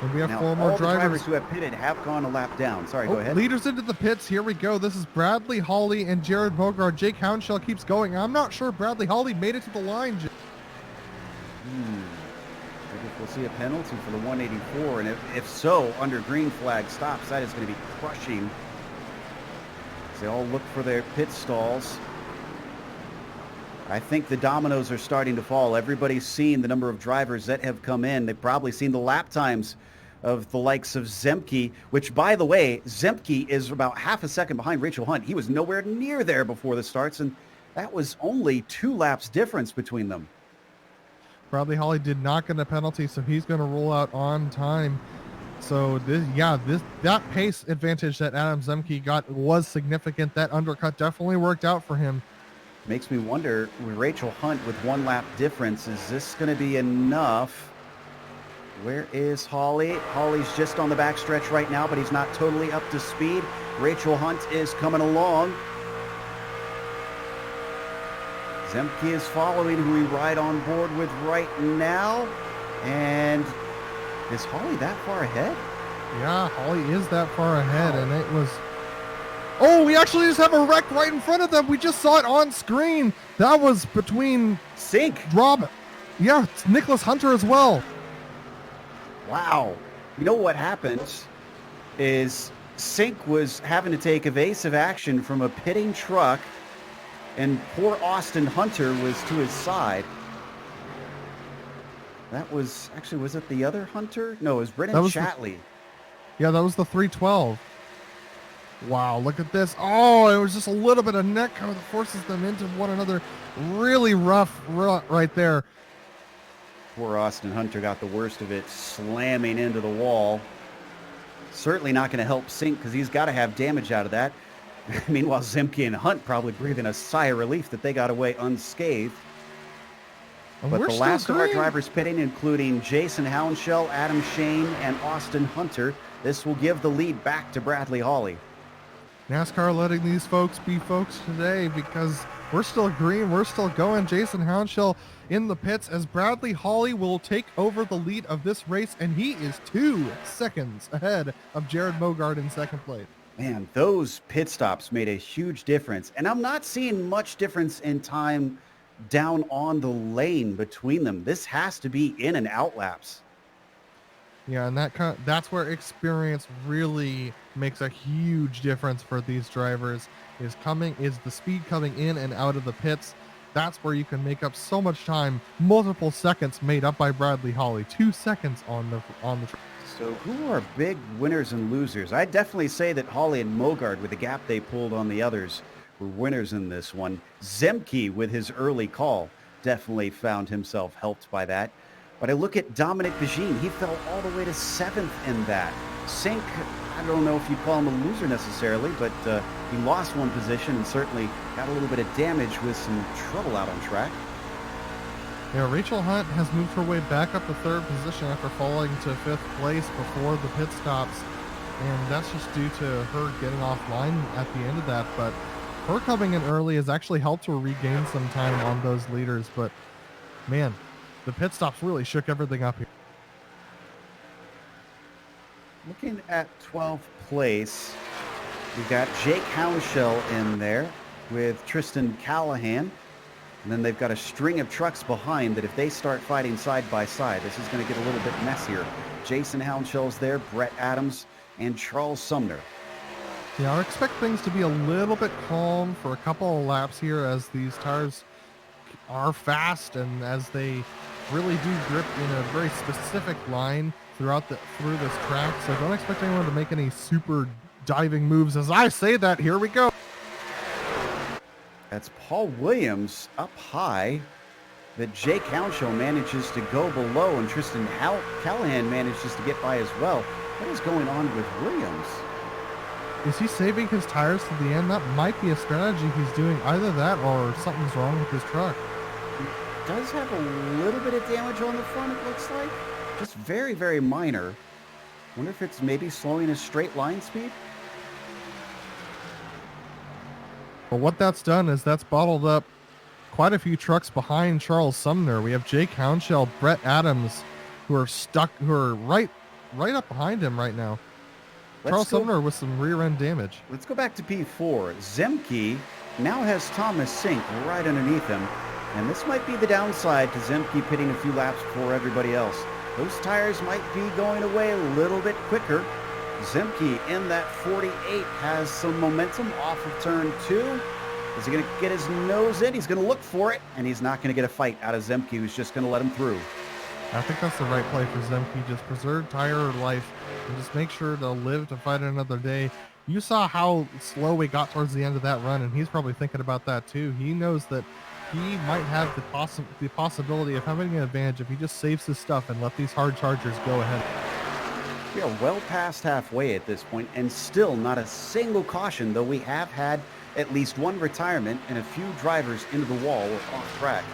And we have now, 4 more drivers who have pitted have gone a lap down. Sorry, go ahead. Leaders into the pits. Here we go. This is Bradley Hawley and Jared Mogard. Jake Hounshell keeps going. I'm not sure Bradley Hawley made it to the line. I guess we'll see a penalty for the 184, and if so, under green flag stops, that is going to be crushing. They all look for their pit stalls. I think the dominoes are starting to fall. Everybody's seen the number of drivers that have come in. They've probably seen the lap times of the likes of Zemke, which, by the way, Zemke is about half a second behind Rachel Hunt. He was nowhere near there before the starts, and That was only 2 laps difference between them. Bradley Holly did not get a penalty, so he's going to roll out on time. So that pace advantage that Adam Zemke got was significant. That undercut definitely worked out for him. Makes me wonder, with Rachel Hunt with 1 lap difference, is this going to be enough? Where is Holly? Holly's just on the backstretch right now, but he's not totally up to speed. Rachel Hunt is coming along. Zemke is following, who we ride on board with right now. And is Holly that far ahead? Yeah, Holly is that far ahead, and it was... Oh, we actually just have a wreck right in front of them. We just saw it on screen. That was between... Sink. Rob. Yeah, it's Nicholas Hunter as well. Wow. You know what happened is Sink was having to take evasive action from a pitting truck, and poor Austin Hunter was to his side. That was, actually, was it the other Hunter? No, it was Brennan Chatley. Yeah, that was the 312. Wow, look at this. Oh, it was just a little bit of neck kind of forces them into one another. Really rough right there. Poor Austin Hunter got the worst of it, slamming into the wall. Certainly not going to help Sink, because he's got to have damage out of that. Meanwhile, Zemke and Hunt probably breathing a sigh of relief that they got away unscathed. But the last of our drivers pitting, including Jason Hounshell, Adam Shane, and Austin Hunter, this will give the lead back to Bradley Holly. NASCAR letting these folks be folks today, because we're still green, we're still going. Jason Hounshell in the pits as Bradley Holly will take over the lead of this race, and he is 2 seconds ahead of Jared Mogard in second place. Man, those pit stops made a huge difference, and I'm not seeing much difference in time down on the lane between them. This has to be in and out laps. Yeah, and that's where experience really makes a huge difference for these drivers. Is the speed coming in and out of the pits. That's where you can make up so much time. Multiple seconds made up by Bradley Holly. 2 seconds on the track. So who are big winners and losers? I'd definitely say that Holly and Mogard, with the gap they pulled on the others, were winners in this one. Zemke, with his early call, definitely found himself helped by that. But I look at Dominic Bajin. He fell all the way to 7th in that. Sink, I don't know if you'd call him a loser necessarily, but he lost 1 position and certainly got a little bit of damage with some trouble out on track. Yeah, Rachel Hunt has moved her way back up to 3rd position after falling to 5th place before the pit stops. And that's just due to her getting offline at the end of that. But her coming in early has actually helped her regain some time on those leaders. But, man, the pit stops really shook everything up here. Looking at 12th place, we've got Jake Hounshell in there with Tristan Callahan. And then they've got a string of trucks behind that if they start fighting side by side, this is going to get a little bit messier. Jason Hounshell's there, Brett Adams, and Charles Sumner. Yeah, I expect things to be a little bit calm for a couple of laps here as these tires are fast and as they really do grip in a very specific line through this track. So don't expect anyone to make any super diving moves. As I say that, here we go. That's Paul Williams up high, that Jake Hounshell manages to go below, and Tristan Callahan manages to get by as well. What is going on with Williams? Is he saving his tires to the end? That might be a strategy he's doing. Either that or something's wrong with his truck. He does have a little bit of damage on the front, it looks like. Just very, very minor. Wonder if it's maybe slowing his straight line speed? But what that's done is that's bottled up quite a few trucks behind Charles Sumner. We have Jake Hounshell, Brett Adams, who are right up behind him right now. Charles Sumner with some rear end damage. Let's go back to P4. Zemke now has Thomas Sink right underneath him. And this might be the downside to Zemke pitting a few laps before everybody else. Those tires might be going away a little bit quicker. Zemke in that 48 has some momentum off of turn 2. Is he going to get his nose in? He's going to look for it, and he's not going to get a fight out of Zemke, who's just going to let him through. I think that's the right play for Zemke. Just preserve tire life and just make sure to live to fight another day. You saw how slow we got towards the end of that run, and he's probably thinking about that too. He knows that he might have the possibility of having an advantage if he just saves his stuff and let these hard chargers go ahead. We are well past halfway at this point, and still not a single caution, though we have had at least one retirement and a few drivers into the wall or off track.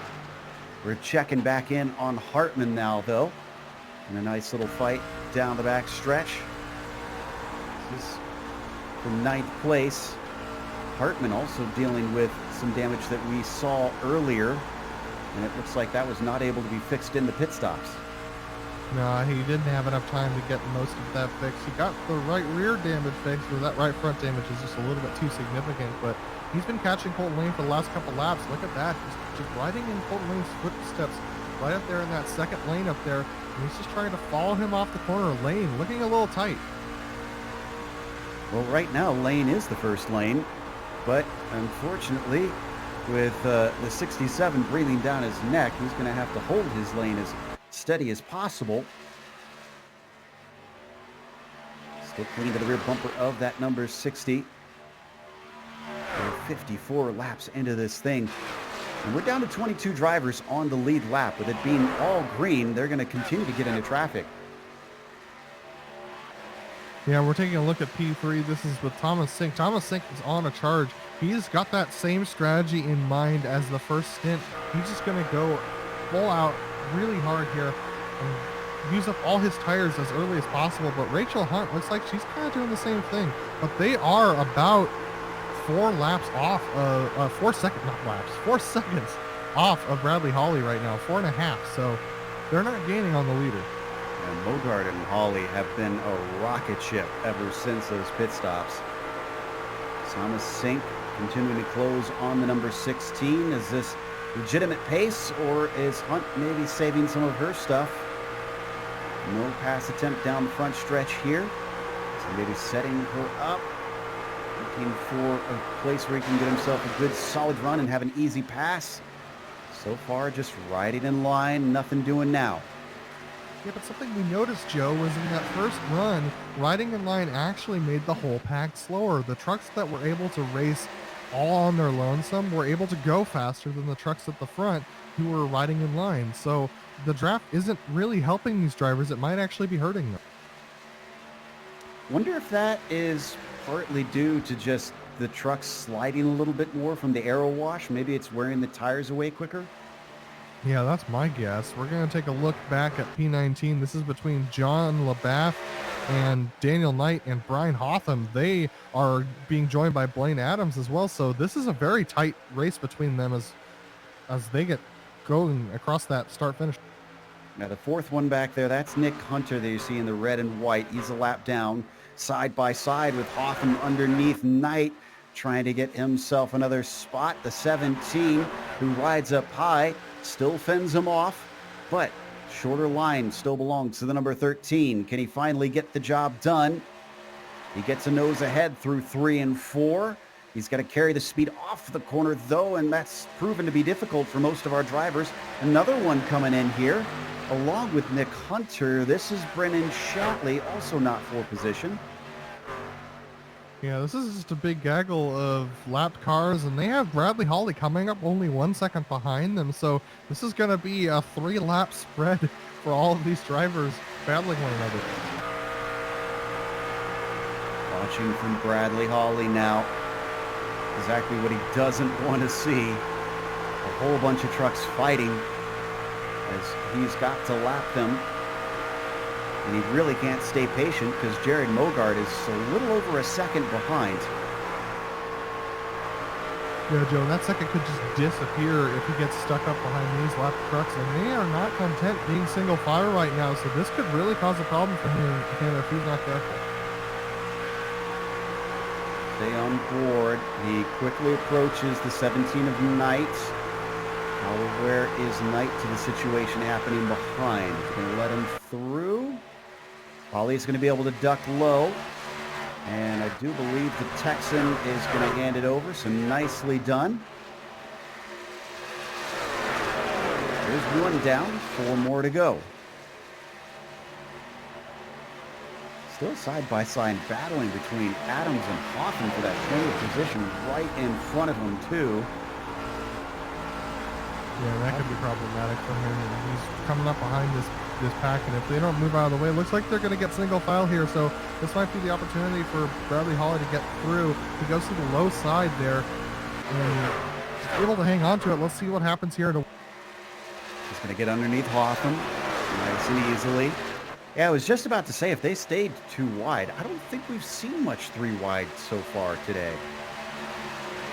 We're checking back in on Hartman now, though, in a nice little fight down the back stretch. This is for 9th place. Hartman also dealing with some damage that we saw earlier, and it looks like that was not able to be fixed in the pit stops. No, he didn't have enough time to get most of that fixed. He got the right rear damage fixed, or that right front damage is just a little bit too significant, but he's been catching Colton Lane for the last couple laps. Look at that. He's just riding in Colton Lane's footsteps right up there in that second lane up there, and he's just trying to follow him off the corner. Lane looking a little tight. Well, right now, Lane is the first lane, but unfortunately, with the 67 breathing down his neck, he's going to have to hold his lane as steady as possible. Still clinging to the rear bumper of that number 60. We're 54 laps into this thing. And we're down to 22 drivers on the lead lap. With it being all green, they're going to continue to get into traffic. Yeah, we're taking a look at P3. This is with Thomas Sink. Thomas Sink is on a charge. He's got that same strategy in mind as the first stint. He's just going to go full out really hard here and use up all his tires as early as possible. But Rachel Hunt looks like she's kind of doing the same thing. But they are about 4 laps off, 4 seconds off of Bradley Hawley right now, 4.5. So they're not gaining on the leader. And Mogard and Hawley have been a rocket ship ever since those pit stops. Thomas Sink continuing to close on the number 16. Is this legitimate pace, or is Hunt maybe saving some of her stuff? No pass attempt down the front stretch here. So maybe setting her up, looking for a place where he can get himself a good solid run and have an easy pass. So far, just riding in line, nothing doing now. Yeah, but something we noticed, Joe, was in that first run, riding in line actually made the whole pack slower. The trucks that were able to race all on their lonesome were able to go faster than the trucks at the front who were riding in line. So the draft isn't really helping these drivers. It might actually be hurting them. Wonder if that is partly due to just the trucks sliding a little bit more from the aero wash. Maybe it's wearing the tires away quicker. Yeah, that's my guess. We're going to take a look back at P19. This is between John LaBath and Daniel Knight and Brian Hotham. They are being joined by Blaine Adams as well. So this is a very tight race between them as they get going across that start-finish. Now the fourth one back there, that's Nick Hunter that you see in the red and white. He's a lap down, side by side with Hotham underneath Knight, trying to get himself another spot. The 17 who rides up high still fends him off, but shorter line still belongs to the number 13. Can he finally get the job done? He gets a nose ahead through 3 and 4. He's got to carry the speed off the corner though, and that's proven to be difficult for most of our drivers. Another one coming in here along with Nick Hunter. This is Brennan Shatley, also not for position. Yeah, this is just a big gaggle of lapped cars, and they have Bradley Hawley coming up only 1 second behind them. So this is going to be a 3-lap spread for all of these drivers battling one another. Watching from Bradley Hawley now. Exactly what he doesn't want to see. A whole bunch of trucks fighting as he's got to lap them. And he really can't stay patient because Jared Mogard is a little over a second behind. Yeah, Joe, that second could just disappear if he gets stuck up behind these lap trucks, and they are not content being single file right now, so this could really cause a problem for him if he's not careful. Stay on board. He quickly approaches the 17 of Knight. How aware is Knight to the situation happening behind? Going to let him through. Holly's going to be able to duck low. And I do believe the Texan is going to hand it over, so nicely done. There's one down, 4 more to go. Still side by side battling between Adams and Hoffman for that 20th position right in front of him too. Yeah, that could be problematic for him. He's coming up behind this pack, and if they don't move out of the way, it looks like they're going to get single file here. So this might be the opportunity for Bradley Holly to get through. He goes to the low side there, and able to hang on to it. Let's see what happens here. He's going to get underneath Hoffman nice and easily. Yeah, I was just about to say, if they stayed too wide, I don't think we've seen much 3 wide so far today.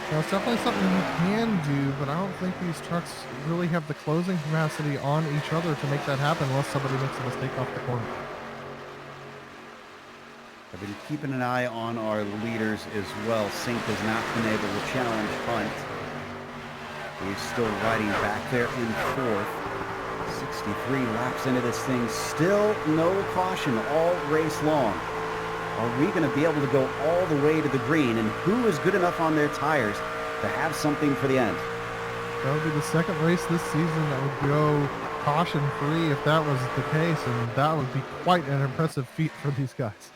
Now, it's definitely something you can do, but I don't think these trucks really have the closing capacity on each other to make that happen unless somebody makes a mistake off the corner. I've been keeping an eye on our leaders as well. Sink has not been able to challenge Hunt. He's still riding back there in 4th. 63 laps into this thing. Still no caution all race long. Are we going to be able to go all the way to the green? And who is good enough on their tires to have something for the end? That would be the second race this season that would go caution-free if that was the case, and that would be quite an impressive feat for these guys.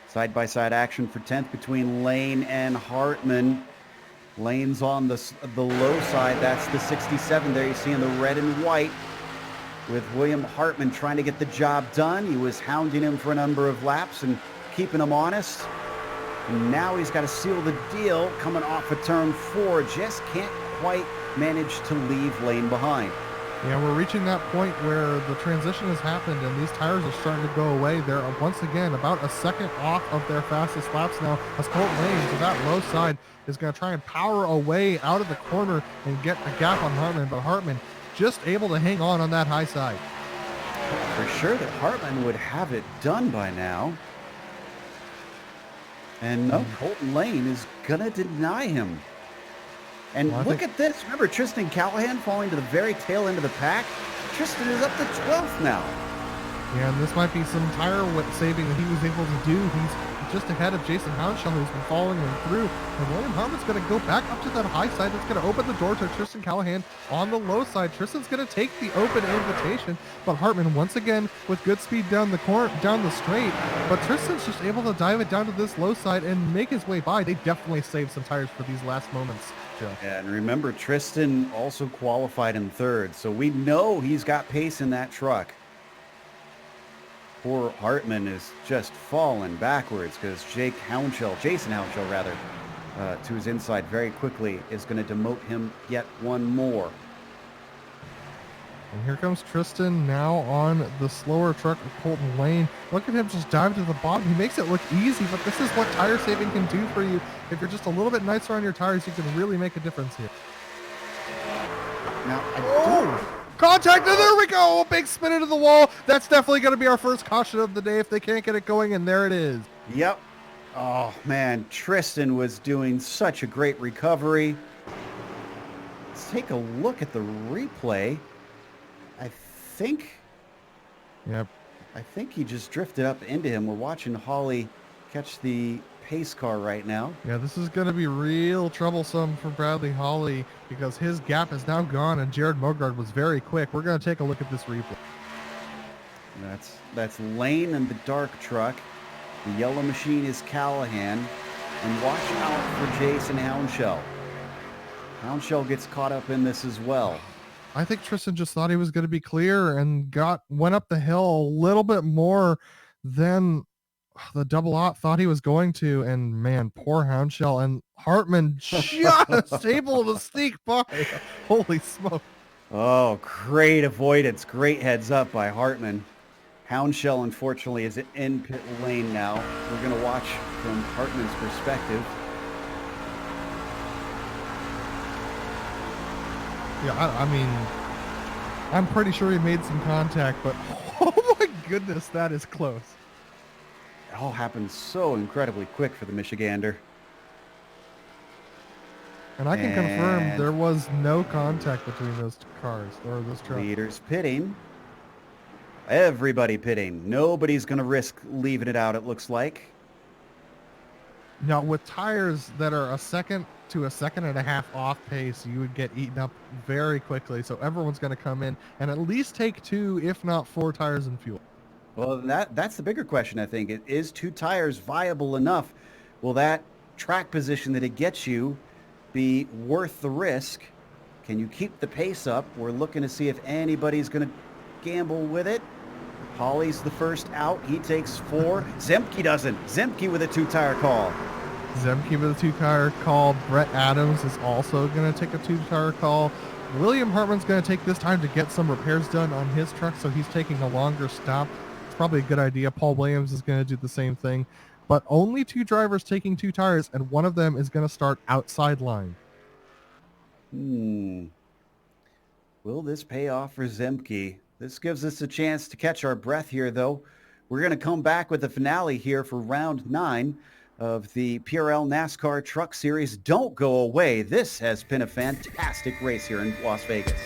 Side-by-side action for 10th between Lane and Hartman. Lane's on the low side. That's the 67 there. You see in the red and white with William Hartman trying to get the job done. He was hounding him for a number of laps and keeping him honest. And now he's got to seal the deal coming off of turn 4. Just can't quite manage to leave Lane behind. Yeah, we're reaching that point where the transition has happened and these tires are starting to go away. They're once again about a second off of their fastest laps now as Colton Lane to that low side is going to try and power away out of the corner and get a gap on Hartman, but Hartman just able to hang on that high side. For sure that Hartman would have it done by now. And no, Colton Lane is going to deny him. And look at this. Remember Tristan Callahan falling to the very tail end of the pack? Tristan is up to 12th now. Yeah, and this might be some tire saving that he was able to do. He's just ahead of Jason Hounshell, who's been following him through. And William Hartman's going to go back up to that high side. That's going to open the door to Tristan Callahan on the low side. Tristan's going to take the open invitation, but Hartman once again with good speed down the straight. But Tristan's just able to dive it down to this low side and make his way by. They definitely saved some tires for these last moments, Joe. Yeah, and remember, Tristan also qualified in 3rd, so we know he's got pace in that truck. Poor Hartman is just falling backwards because Jason Hounshell, to his inside very quickly is going to demote him yet one more. And here comes Tristan now on the slower truck of Colton Lane. Look at him just dive to the bottom. He makes it look easy, but this is what tire saving can do for you. If you're just a little bit nicer on your tires, you can really make a difference here. Now, Contact, and there we go! A big spin into the wall. That's definitely going to be our first caution of the day if they can't get it going, and there it is. Yep. Oh, man, Tristan was doing such a great recovery. Let's take a look at the replay. I think he just drifted up into him. We're watching Holly catch the pace car right now. Yeah, this is going to be real troublesome for Bradley Holly because his gap is now gone and Jared Mogard was very quick. We're going to take a look at this replay. That's Lane in the dark truck. The yellow machine is Callahan. And watch out for Jason Hounshell. Hounshell gets caught up in this as well. I think Tristan just thought he was going to be clear and went up the hill a little bit more than the double aught thought he was going to, and man, poor Hounshell and Hartman just able to sneak by. Holy smoke. Oh, great avoidance. Great heads up by Hartman. Hounshell, unfortunately, is in pit lane now. We're going to watch from Hartman's perspective. Yeah, I mean, I'm pretty sure he made some contact, but oh my goodness, that is close. It all happened so incredibly quick for the Michigander. And I can confirm there was no contact between those cars or those trucks. Leaders pitting. Everybody pitting. Nobody's going to risk leaving it out, it looks like. Now, with tires that are a second to a second and a half off pace, you would get eaten up very quickly. So everyone's going to come in and at least take 2, if not 4 tires and fuel. Well, that's the bigger question, I think. Is two tires viable enough? Will that track position that it gets you be worth the risk? Can you keep the pace up? We're looking to see if anybody's going to gamble with it. Holly's the first out. He takes 4. Zemke doesn't. Zemke with a two-tire call. Zemke with a two-tire call. Brett Adams is also going to take a two-tire call. William Hartman's going to take this time to get some repairs done on his truck, so he's taking a longer stop. It's probably a good idea. Paul Williams is going to do the same thing. But only 2 drivers taking 2 tires, and one of them is going to start outside line. Will this pay off for Zemke? This gives us a chance to catch our breath here, though. We're going to come back with the finale here for round 9 of the PRL NASCAR Truck Series. Don't go away. This has been a fantastic race here in Las Vegas.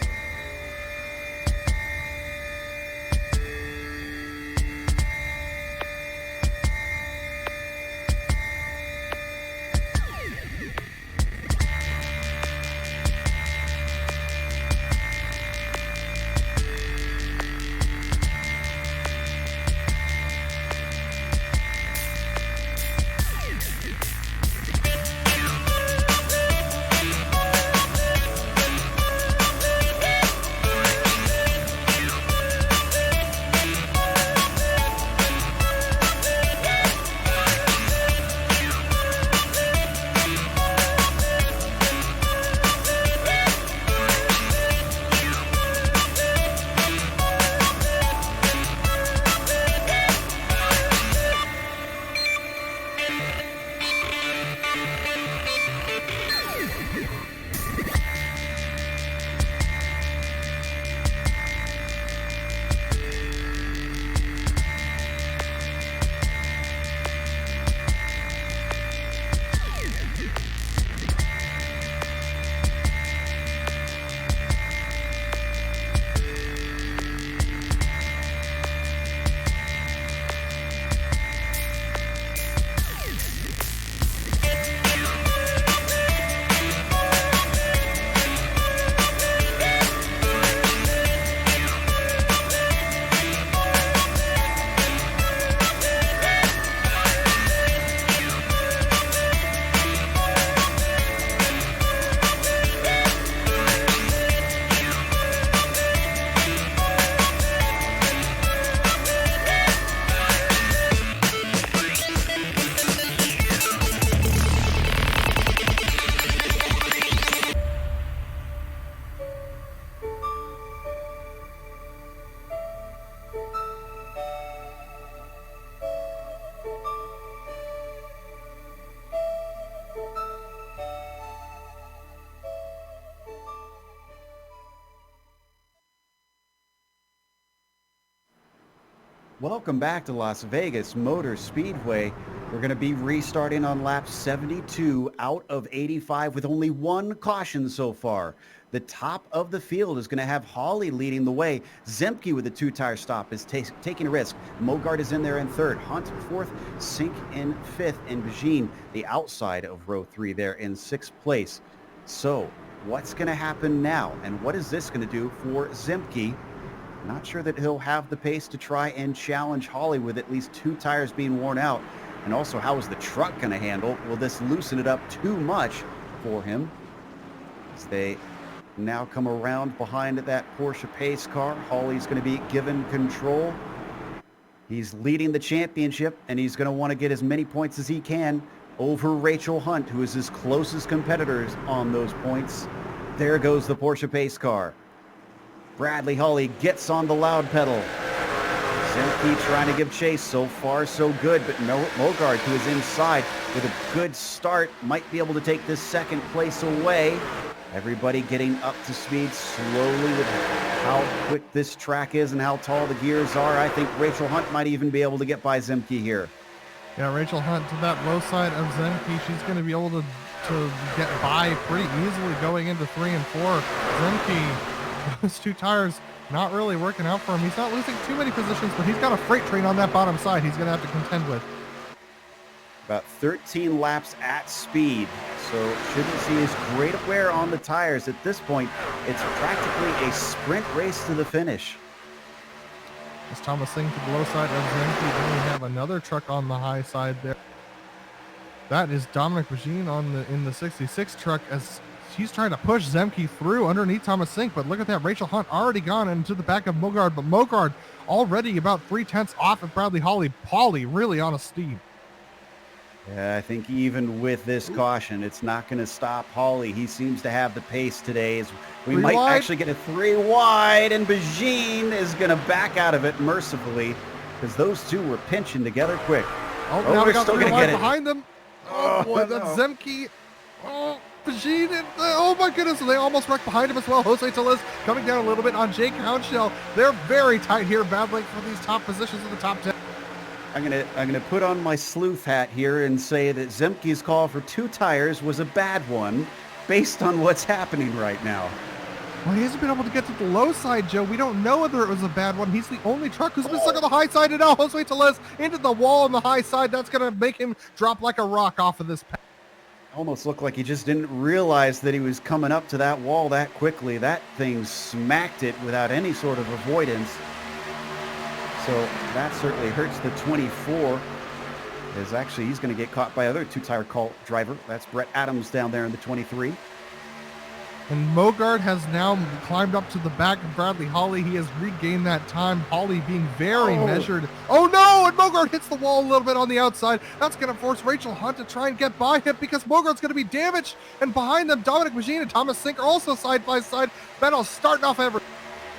Welcome back to Las Vegas Motor Speedway. We're going to be restarting on lap 72 out of 85 with only 1 caution so far. The top of the field is going to have Holly leading the way. Zemke with a 2-tire stop is taking a risk. Mogart is in there in 3rd. Hunt 4th. Sink in 5th. And Bajin, the outside of row 3 there in 6th place. So what's going to happen now? And what is this going to do for Zemke? Not sure that he'll have the pace to try and challenge Holly with at least 2 tires being worn out. And also, how is the truck going to handle? Will this loosen it up too much for him? As they now come around behind that Porsche pace car, Holly's going to be given control. He's leading the championship, and he's going to want to get as many points as he can over Rachel Hunt, who is his closest competitors on those points. There goes the Porsche pace car. Bradley Holly gets on the loud pedal. Zemke trying to give chase. So far, so good, but Mogart, who is inside with a good start, might be able to take this 2nd place away. Everybody getting up to speed slowly with how quick this track is and how tall the gears are. I think Rachel Hunt might even be able to get by Zemke here. Yeah, Rachel Hunt to that low side of Zemke. She's going to be able to get by pretty easily going into 3 and 4. Zemke, those 2 tires not really working out for him. He's not losing too many positions, but he's got a freight train on that bottom side he's going to have to contend with. About 13 laps at speed, so shouldn't see as great a wear on the tires. At this point, it's practically a sprint race to the finish. As Thomas Singh to the low side of Zemke. Then we have another truck on the high side there. That is Dominic Bajin in the 66 truck as he's trying to push Zemke through underneath Thomas Sink. But look at that, Rachel Hunt already gone into the back of Mogard, but Mogard already about 3/10 off of Bradley Hawley. Hawley really on a steam. Yeah, I think even with this caution, it's not going to stop Hawley. He seems to have the pace today. We might actually get a 3 wide, and Bajin is going to back out of it mercifully because those two were pinching together quick. Oh, now we got still 3 going to wide get it behind them. Oh, boy, that's Zemke. Oh, Bajin. Oh, my goodness. And they almost wrecked behind him as well. Jose Tellez coming down a little bit on Jake Houndshell. They're very tight here, battling for these top positions in the top 10. I'm gonna put on my sleuth hat here and say that Zemke's call for 2 tires was a bad one based on what's happening right now. Well, he hasn't been able to get to the low side, Joe. We don't know whether it was a bad one. He's the only truck who's been stuck on the high side, and now Jose Tellez into the wall on the high side. That's going to make him drop like a rock off of this path. Almost looked like he just didn't realize that he was coming up to that wall that quickly. That thing smacked it without any sort of avoidance. So that certainly hurts the 24. As actually he's going to get caught by other 2-tire call driver. That's Brett Adams down there in the 23. And Mogard has now climbed up to the back of Bradley Hawley. He has regained that time. Hawley being very measured. Oh no! And Mogard hits the wall a little bit on the outside. That's going to force Rachel Hunt to try and get by him because Mogard's going to be damaged. And behind them, Dominic Bajin and Thomas Sink are also side by side. Battle starting off every.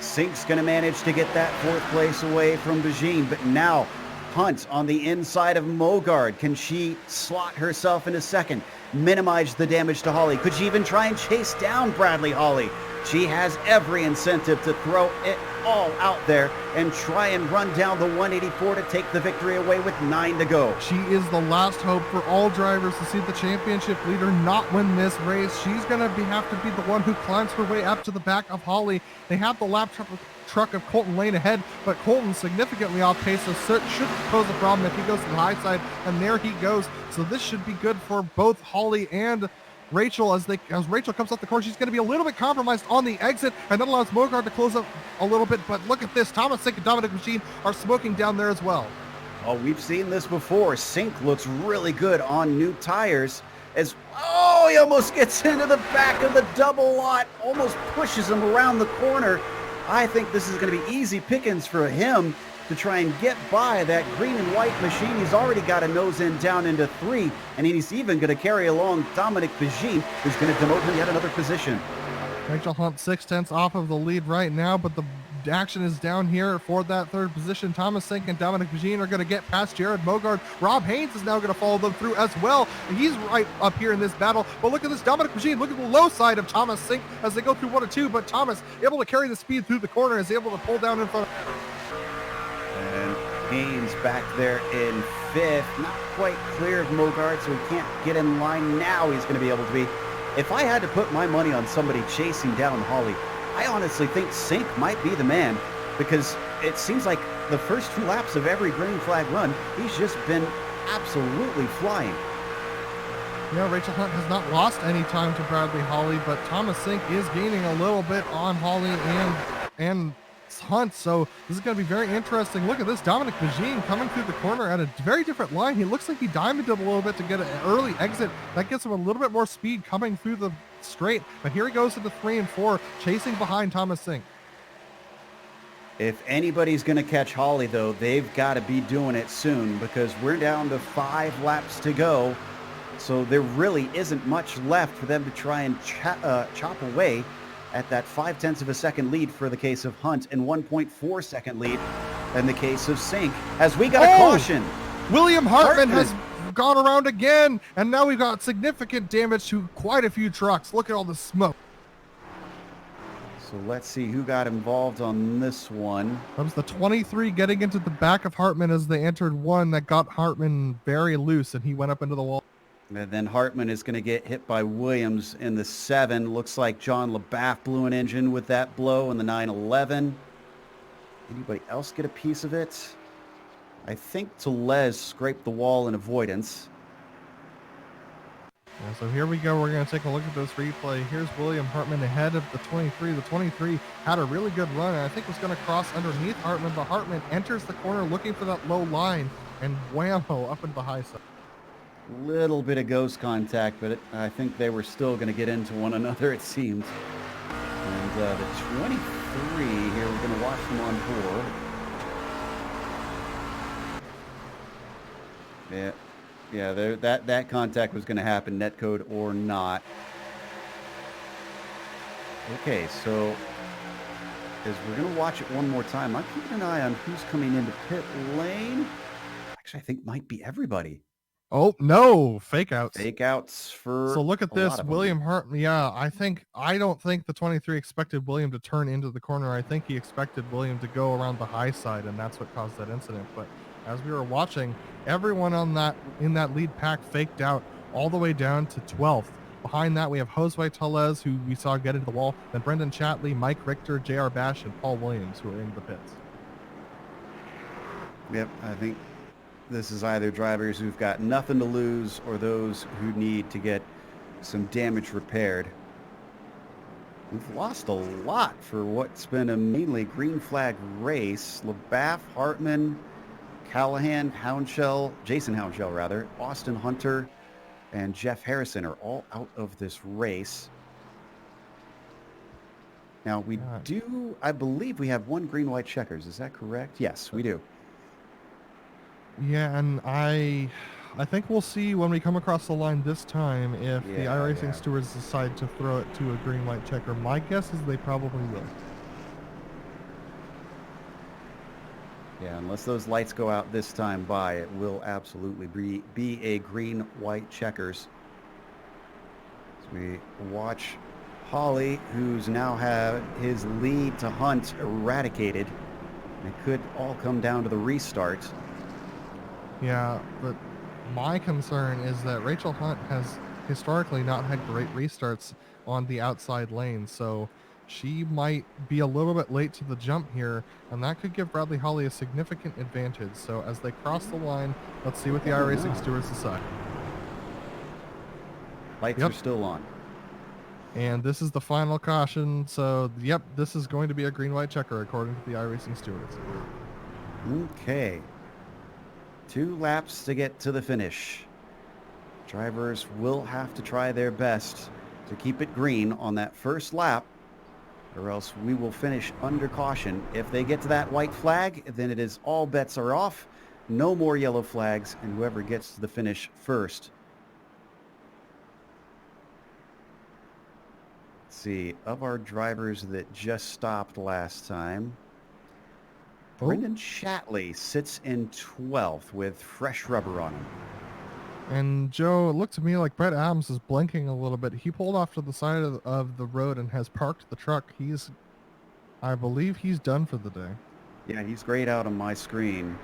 Sink's going to manage to get that 4th place away from Bajin, but now Hunt on the inside of Mogard. Can she slot herself into second? Minimize the damage to Hawley. Could she even try and chase down Bradley Hawley? She has every incentive to throw it all out there and try and run down the 184 to take the victory away with 9 to go. She is the last hope for all drivers to see the championship leader not win this race. She's going to have to be the one who climbs her way up to the back of Hawley. They have the lap truck of Colton Lane ahead, but Colton significantly off pace, so shouldn't pose a problem if he goes to the high side, and there he goes. So this should be good for both Hawley and Rachel. As Rachel comes off the course, she's going to be a little bit compromised on the exit, and that allows Mogard to close up a little bit. But look at this, Thomas Sink and Dominic Bajin are smoking down there as well. Oh, we've seen this before. Sink looks really good on new tires. He almost gets into the back of the double lot, almost pushes him around the corner. I think this is going to be easy pickings for him to try and get by that green and white machine. He's already got a nose in down into 3, and he's even going to carry along Dominic Bajin, who's going to demote him yet another position. Rachel Hunt 6/10 off of the lead right now, but the action is down here for that 3rd position. Thomas Sink and Dominic Bajin are going to get past Jared Mogard. Rob Haynes is now going to follow them through as well. He's right up here in this battle. But look at this, Dominic Bajin. Look at the low side of Thomas Sink as they go through 1 and 2. But Thomas, able to carry the speed through the corner, is able to pull down in front of. And Haynes back there in 5th. Not quite clear of Mogard, so he can't get in line now. He's going to be able to be. If I had to put my money on somebody chasing down Hawley, I honestly think Sink might be the man, because it seems like the first 2 laps of every green flag run, he's just been absolutely flying. Yeah, Rachel Hunt has not lost any time to Bradley Hawley, but Thomas Sink is gaining a little bit on Hawley and Hunt, so this is going to be very interesting. Look at this, Dominic Bajin coming through the corner at a very different line. He looks like he diamonded a little bit to get an early exit. That gets him a little bit more speed coming through the straight, but here he goes to the 3 and 4, chasing behind Thomas Sink. If anybody's going to catch Hawley, though, they've got to be doing it soon, because we're down to 5 laps to go, so there really isn't much left for them to try and chop away at that 0.5 of a second lead for the case of Hunt, and 1.4 second lead in the case of Sink. As we got a caution. William Hartman has gone around again, and now we've got significant damage to quite a few trucks. Look at all the smoke. So let's see who got involved on this one. That was the 23 getting into the back of Hartman as they entered 1 that got Hartman very loose, and he went up into the wall. And then Hartman is going to get hit by Williams in the 7. Looks like John LaBaff blew an engine with that blow in the 911. Anybody else get a piece of it? I think Tellez scraped the wall in avoidance. Yeah, so here we go. We're going to take a look at this replay. Here's William Hartman ahead of the 23. The 23 had a really good run, and I think was going to cross underneath Hartman, but Hartman enters the corner looking for that low line, and whammo, up into the high side. Little bit of ghost contact, but I think they were still going to get into one another, it seems. And the 23 here, we're going to watch them on board. Yeah, that contact was going to happen, netcode or not. Okay, so as we're going to watch it one more time, I'm keeping an eye on who's coming into pit lane. Actually, I think might be everybody. Oh, no, fake outs. Fake outs for So look at a this, lot of William them. Hartman. Yeah, I don't think the 23 expected William to turn into the corner. I think he expected William to go around the high side, and that's what caused that incident. But as we were watching, everyone in that lead pack faked out all the way down to 12th. Behind that, we have Josue Tellez, who we saw get into the wall, then Brendan Chatley, Mike Richter, JR Bash, and Paul Williams, who are in the pits. Yep, I think this is either drivers who've got nothing to lose or those who need to get some damage repaired. We've lost a lot for what's been a mainly green flag race. LaBaff, Hartman, Callahan, Jason Hounshell rather, Austin Hunter, and Jeff Harrison are all out of this race. Now we do, I believe we have one green-white checkers. Is that correct? Yes, we do. Yeah, and I think we'll see when we come across the line this time if the iRacing stewards decide to throw it to a green-white checker. My guess is they probably will. Yeah, unless those lights go out this time by, it will absolutely be a green-white checkers. As we watch Holly, who's now had his lead to Hunt eradicated. It could all come down to the restart. Yeah, but my concern is that Rachel Hunt has historically not had great restarts on the outside lane, so she might be a little bit late to the jump here, and that could give Bradley Holly a significant advantage. So as they cross the line, let's see what the iRacing stewards decide. Lights are still on. And this is the final caution, so yep, this is going to be a green-white checker according to the iRacing stewards. Okay. 2 laps to get to the finish. Drivers will have to try their best to keep it green on that first lap, or else we will finish under caution. If they get to that white flag, then it is all bets are off. No more yellow flags, and whoever gets to the finish first. Let's see, of our drivers that just stopped last time, Brendan Chatley sits in 12th with fresh rubber on him. And Joe, it looked to me like Brett Adams is blinking a little bit. He pulled off to the side of the road and has parked the truck. I believe he's done for the day. Yeah, he's grayed out on my screen.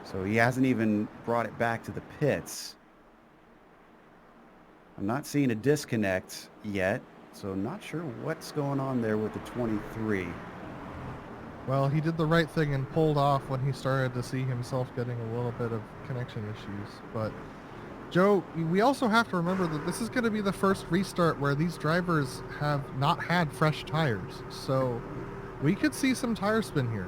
So he hasn't even brought it back to the pits. I'm not seeing a disconnect yet, so not sure what's going on there with the 23. Well, he did the right thing and pulled off when he started to see himself getting a little bit of connection issues. But, Joe, we also have to remember that this is going to be the first restart where these drivers have not had fresh tires. So we could see some tire spin here.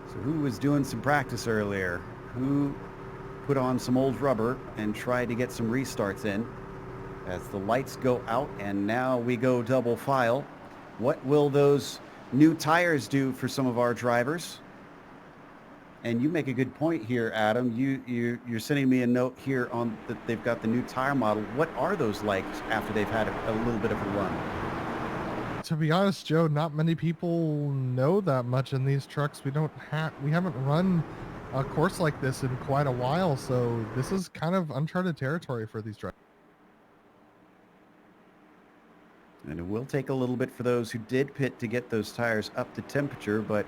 So who was doing some practice earlier? Who put on some old rubber and tried to get some restarts in? As the lights go out and now we go double file. What will those new tires do for some of our drivers? And you make a good point here, Adam. You're sending me a note here on that they've got the new tire model. What are those like after they've had a little bit of a run? To be honest, Joe, not many people know that much in these trucks. We haven't run a course like this in quite a while, so this is kind of uncharted territory for these drivers. And it will take a little bit for those who did pit to get those tires up to temperature, but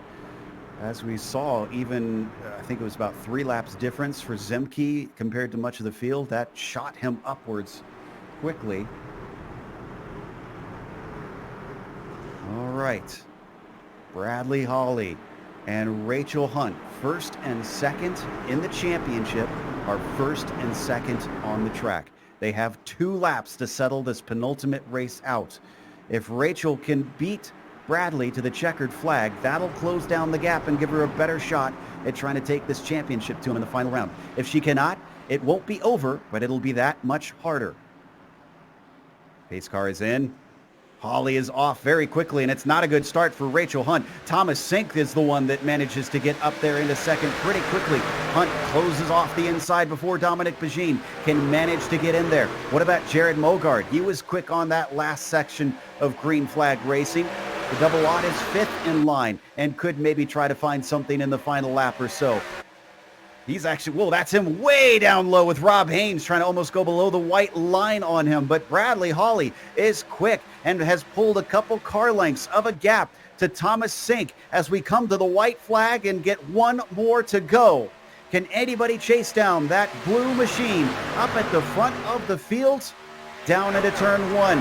as we saw, even I think it was about 3 laps difference for Zemke compared to much of the field. That shot him upwards quickly. All right. Bradley Holly and Rachel Hunt, first and second in the championship. are first and second on the track. They have 2 laps to settle this penultimate race out. If Rachel can beat Bradley to the checkered flag, that'll close down the gap and give her a better shot at trying to take this championship to him in the final round. If she cannot, it won't be over, but it'll be that much harder. Pace car is in. Holly is off very quickly, and it's not a good start for Rachel Hunt. Thomas Sink is the one that manages to get up there into second pretty quickly. Hunt closes off the inside before Dominic Bajin can manage to get in there. What about Jared Mogard? He was quick on that last section of green flag racing. The double odd is 5th in line and could maybe try to find something in the final lap or so. He's actually, whoa, that's him way down low with Rob Haynes trying to almost go below the white line on him. But Bradley Holly is quick and has pulled a couple car lengths of a gap to Thomas Sink as we come to the white flag and get one more to go. Can anybody chase down that blue machine up at the front of the field? Down into turn 1.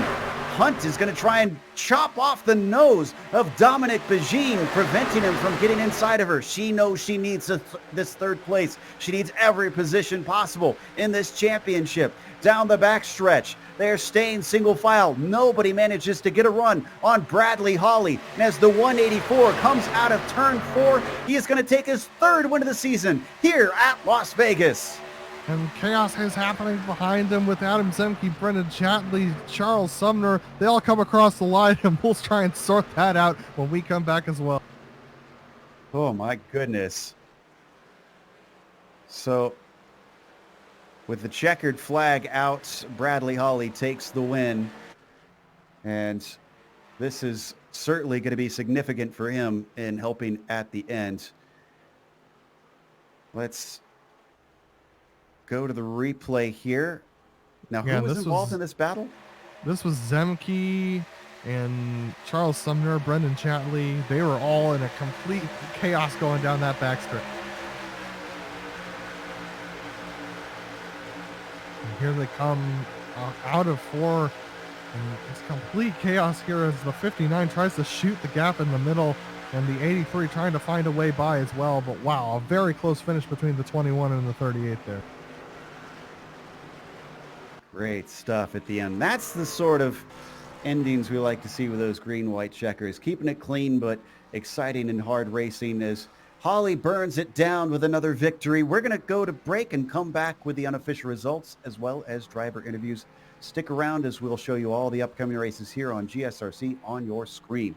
Hunt is going to try and chop off the nose of Dominic Bajin, preventing him from getting inside of her. She knows she needs this 3rd place. She needs every position possible in this championship. Down the backstretch, they're staying single file. Nobody manages to get a run on Bradley Holly. And as the 184 comes out of turn 4, he is going to take his 3rd win of the season here at Las Vegas. And chaos is happening behind him with Adam Zemke, Brendan Chatley, Charles Sumner. They all come across the line, and we'll try and sort that out when we come back as well. Oh, my goodness. So, with the checkered flag out, Bradley Holly takes the win. And this is certainly going to be significant for him in helping at the end. Let's go to the replay here. Now, who was involved in this battle? This was Zemke and Charles Sumner, Brendan Chatley. They were all in a complete chaos going down that backstretch. And here they come out of 4. And it's complete chaos here as the 59 tries to shoot the gap in the middle, and the 83 trying to find a way by as well. But wow, a very close finish between the 21 and the 38 there. Great stuff at the end. That's the sort of endings we like to see with those green-white checkers. Keeping it clean, but exciting and hard racing as Holly burns it down with another victory. We're going to go to break and come back with the unofficial results as well as driver interviews. Stick around as we'll show you all the upcoming races here on GSRC on your screen.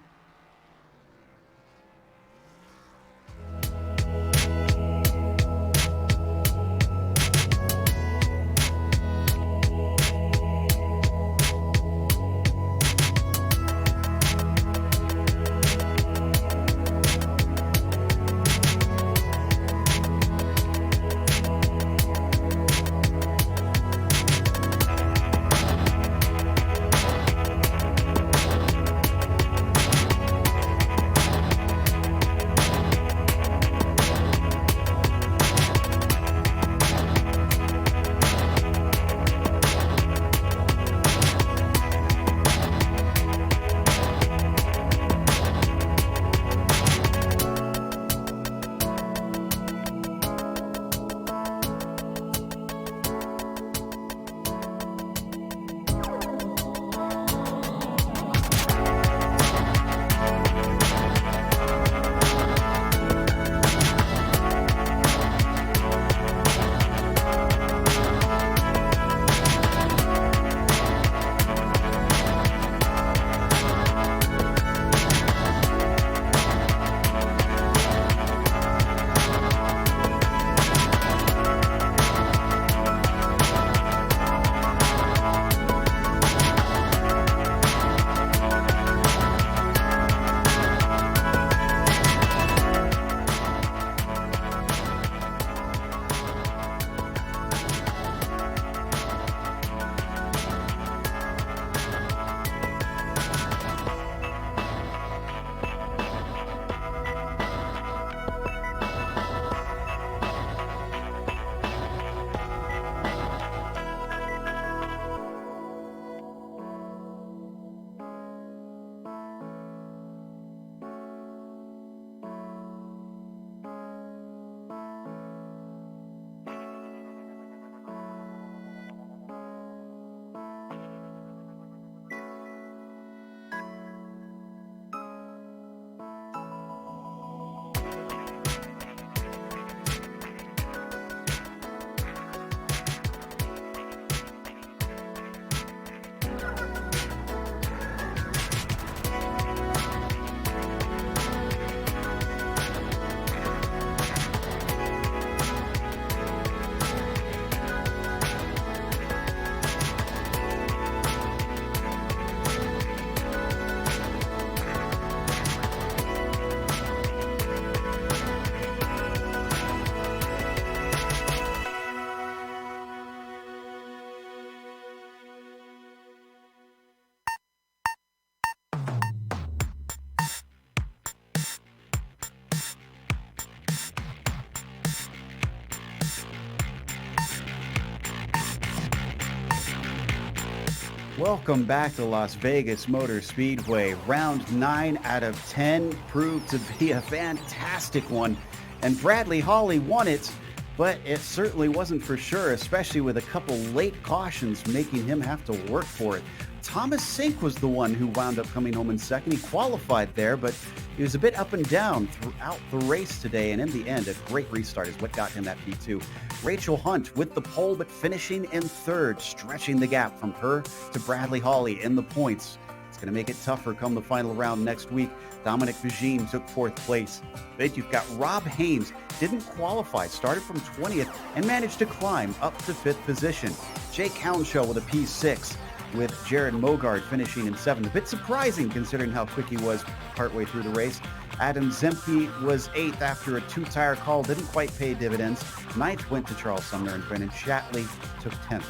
Welcome back to Las Vegas Motor Speedway. Round 9 out of 10 proved to be a fantastic one. And Bradley Hawley won it, but it certainly wasn't for sure, especially with a couple late cautions making him have to work for it. Thomas Sink was the one who wound up coming home in second. He qualified there, but he was a bit up and down throughout the race today. And in the end, a great restart is what got him that P2. Rachel Hunt with the pole, but finishing in third, stretching the gap from her to Bradley Hawley in the points. It's going to make it tougher come the final round next week. Dominic Vagine took fourth place. Then you've got Rob Haynes, didn't qualify, started from 20th and managed to climb up to fifth position. Jake Hounshaw with a P6, with Jared Mogard finishing in seventh. A bit surprising considering how quick he was partway through the race. Adam Zemke was eighth after a two-tire call, didn't quite pay dividends. Ninth went to Charles Sumner, and Brennan Shatley took 10th.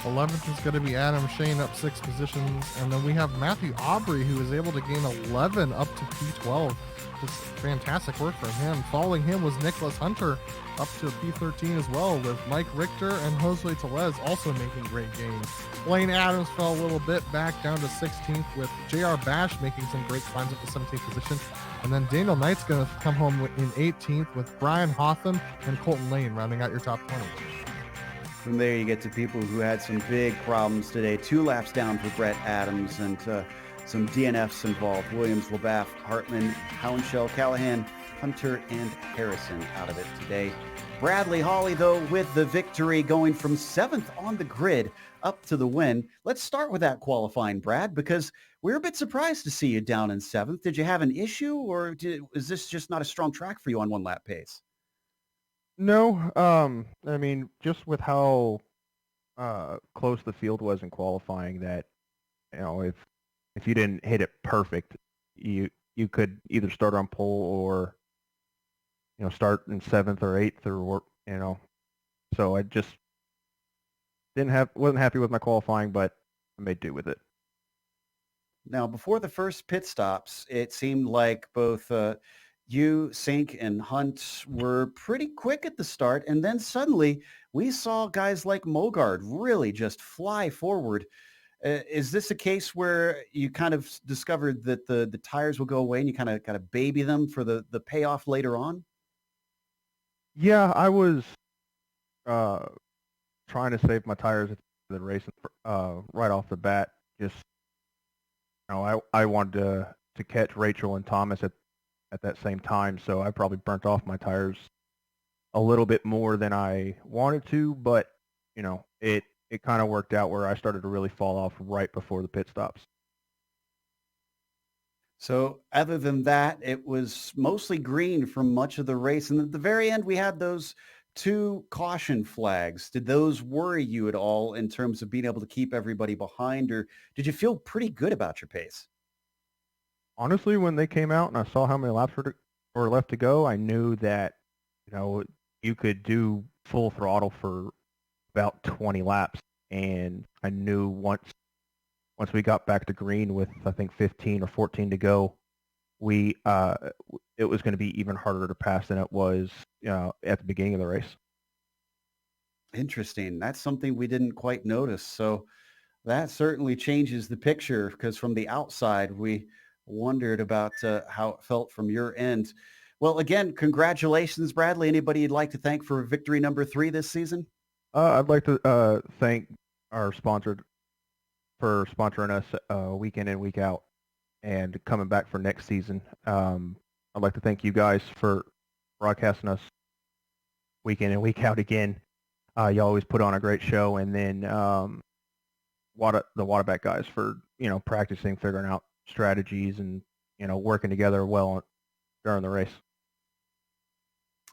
11th is going to be Adam Shane, up 6 positions. And then we have Matthew Aubrey, who was able to gain 11 up to P12. Just fantastic work from him. Following him was Nicholas Hunter, up to P13 as well, with Mike Richter and Jose Tellez also making great gains. Blaine Adams fell a little bit back down to 16th, with JR Bash making some great climbs up to 17th position. And then Daniel Knight's going to come home in 18th, with Brian Hotham and Colton Lane rounding out your top 20. From there, you get to people who had some big problems today. 2 laps down for Brett Adams and some DNFs involved. Williams, LaBaff, Hartman, Hounshaw, Callahan, Hunter, and Harrison out of it today. Bradley Hawley, though, with the victory, going from 7th on the grid up to the win. Let's start with that qualifying, Brad, because we're a bit surprised to see you down in 7th. Did you have an issue, or is this just not a strong track for you on one lap pace? No, I mean, just with how close the field was in qualifying, that if you didn't hit it perfect, you could either start on pole or start in 7th or 8th or So I just wasn't happy with my qualifying, but I made do with it. Now, before the first pit stops, it seemed like both you, Sink, and Hunt were pretty quick at the start, and then suddenly we saw guys like Mogard really just fly forward. Is this a case where you kind of discovered that the tires will go away and you kind of baby them for the payoff later on? Yeah, I was trying to save my tires at the race right off the bat. Just I wanted to catch Rachel and Thomas at that same time, so I probably burnt off my tires a little bit more than I wanted to, but it kind of worked out where I started to really fall off right before the pit stops. So other than that, it was mostly green for much of the race. And at the very end, we had those 2 caution flags. Did those worry you at all in terms of being able to keep everybody behind, or did you feel pretty good about your pace? Honestly, when they came out and I saw how many laps were left to go, I knew that, you could do full throttle for about 20 laps. And I knew once we got back to green with, I think, 15 or 14 to go, it was going to be even harder to pass than it was at the beginning of the race. Interesting. That's something we didn't quite notice. So that certainly changes the picture, because from the outside, we wondered about how it felt from your end. Well, again, congratulations, Bradley. Anybody you'd like to thank for victory number 3 this season? I'd like to thank our sponsor for sponsoring us week in and week out and coming back for next season. I'd like to thank you guys for broadcasting us week in and week out again. You always put on a great show, and then the Waterback guys for practicing, figuring out strategies, and working together well during the race.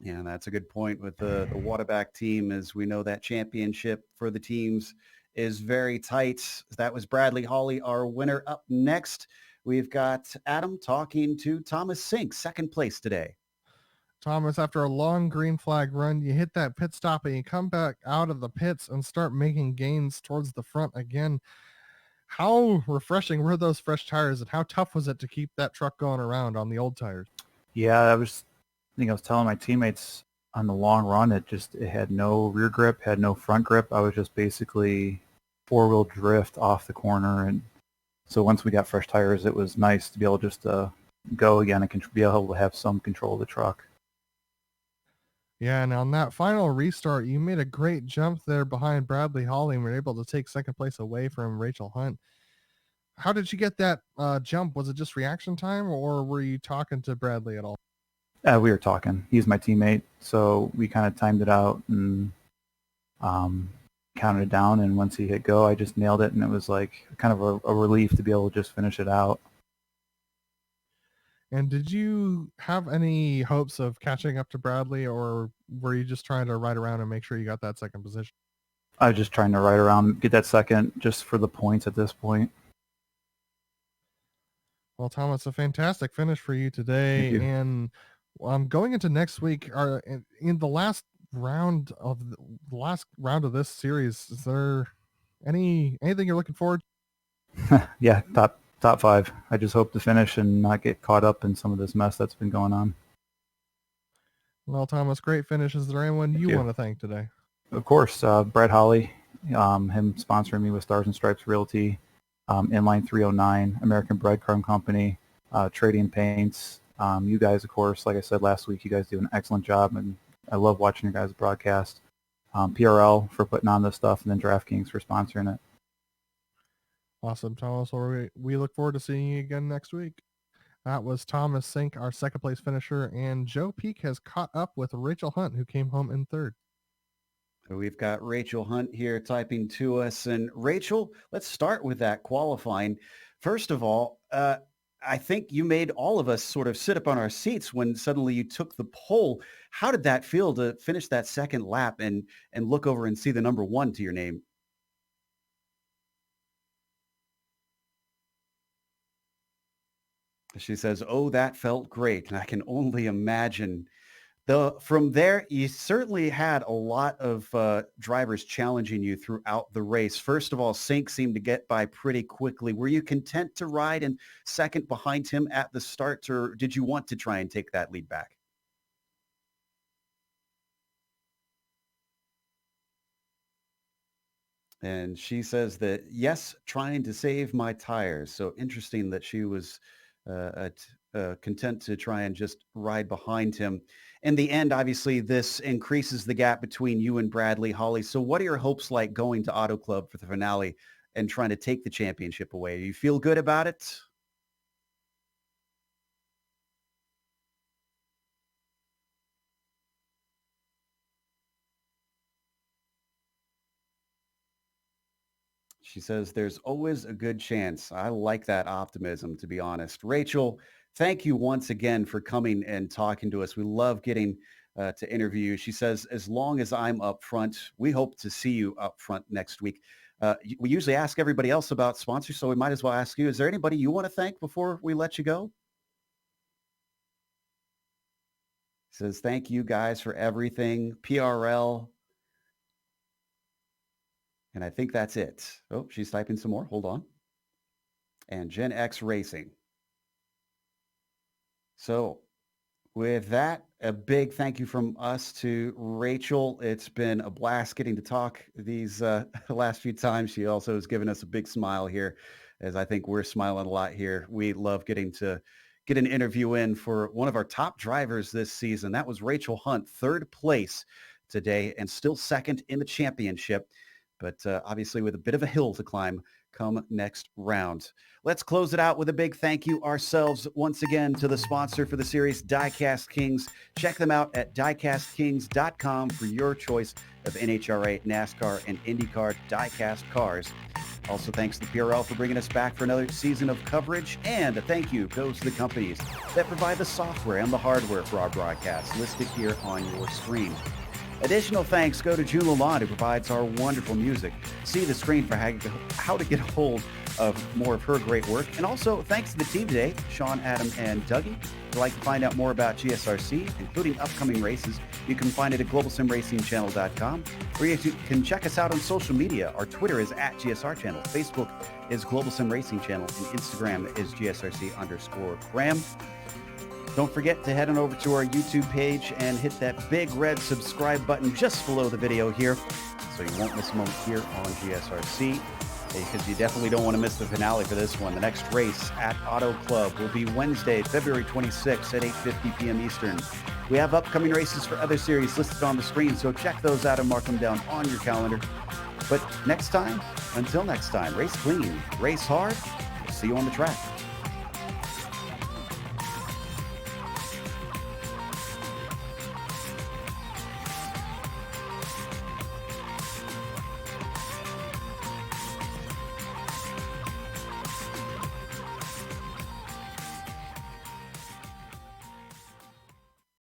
Yeah, that's a good point with the Waterback team, as we know that championship for the teams is very tight. That was Bradley Hawley, our winner. Up next, we've got Adam talking to Thomas Sink, second place today. Thomas, after a long green flag run, you hit that pit stop and you come back out of the pits and start making gains towards the front again. How refreshing were those fresh tires, and how tough was it to keep that truck going around on the old tires? Yeah, I was telling my teammates on the long run, it had no rear grip, had no front grip. I was just basically four-wheel drift off the corner, and so once we got fresh tires, it was nice to be able just to go again and be able to have some control of the truck. Yeah, and on that final restart, you made a great jump there behind Bradley Holly and were able to take second place away from Rachel Hunt. How did you get that jump? Was it just reaction time, or were you talking to Bradley at all? We were talking. He's my teammate, so we kind of timed it out and counted it down, and once he hit go, I just nailed it, and it was like kind of a relief to be able to just finish it out. And did you have any hopes of catching up to Bradley, or were you just trying to ride around and make sure you got that second position? I was just trying to ride around, get that second just for the points at this point. Well, Thomas, a fantastic finish for you today. Thank you. And going into next week, in the last round of this series, is there anything you're looking forward to? Yeah, top 5. I just hope to finish and not get caught up in some of this mess that's been going on. Well, Thomas, great finish. Is there anyone you you. want to thank today? Of course, Brett Holly, him sponsoring me with Stars and Stripes Realty, Inline 309, American Breadcrumb Company, Trading Paints. You guys, of course, like I said last week, you guys do an excellent job, and I love watching your guys' broadcast. PRL for putting on this stuff, and then DraftKings for sponsoring it. Awesome, Thomas. Well, we look forward to seeing you again next week. That was Thomas Sink, our second place finisher, and Joe Peak has caught up with Rachel Hunt, who came home in third. We've got Rachel Hunt here typing to us. And Rachel, let's start with that qualifying. First of all, I think you made all of us sort of sit up on our seats when suddenly you took the pole. How did that feel to finish that second lap and look over and see the number 1 to your name? She says, oh, that felt great. And I can only imagine. From there, you certainly had a lot of drivers challenging you throughout the race. First of all, Sink seemed to get by pretty quickly. Were you content to ride in second behind him at the start, or did you want to try and take that lead back? And she says that, yes, trying to save my tires. So interesting that she was content to try and just ride behind him. In the end, obviously, this increases the gap between you and Bradley Holly. So what are your hopes like going to Auto Club for the finale and trying to take the championship away? Do you feel good about it? She says, there's always a good chance. I like that optimism, to be honest. Rachel, thank you once again for coming and talking to us. We love getting to interview you. She says, as long as I'm up front, we hope to see you up front next week. We usually ask everybody else about sponsors, so we might as well ask you, is there anybody you want to thank before we let you go? Says, thank you guys for everything. PRL. And I think that's it. Oh, she's typing some more. Hold on. And Gen X Racing. So with that, a big thank you from us to Rachel. It's been a blast getting to talk these last few times. She also has given us a big smile here, as I think we're smiling a lot here. We love getting to get an interview in for one of our top drivers this season. That was Rachel Hunt, third place today and still second in the championship. But obviously with a bit of a hill to climb come next round. Let's close it out with a big thank you ourselves once again to the sponsor for the series, Diecast Kings. Check them out at diecastkings.com for your choice of NHRA, NASCAR, and IndyCar diecast cars. Also, thanks to PRL for bringing us back for another season of coverage. And a thank you goes to the companies that provide the software and the hardware for our broadcasts listed here on your screen. Additional thanks go to June Lalonde, who provides our wonderful music. See the screen for how to get a hold of more of her great work. And also thanks to the team today, Sean, Adam, and Dougie. If you'd like to find out more about GSRC, including upcoming races, you can find it at globalsimracingchannel.com, or you can check us out on social media. Our Twitter is at GSR Channel, Facebook is Global Sim Racing Channel, and Instagram is GSRC_Graham. Don't forget to head on over to our YouTube page and hit that big red subscribe button just below the video here so you won't miss a moment here on GSRC. because you definitely don't want to miss the finale for this one. The next race at Auto Club will be Wednesday, February 26th at 8:50 p.m. Eastern. We have upcoming races for other series listed on the screen, so check those out and mark them down on your calendar. But until next time, race clean, race hard. See you on the track.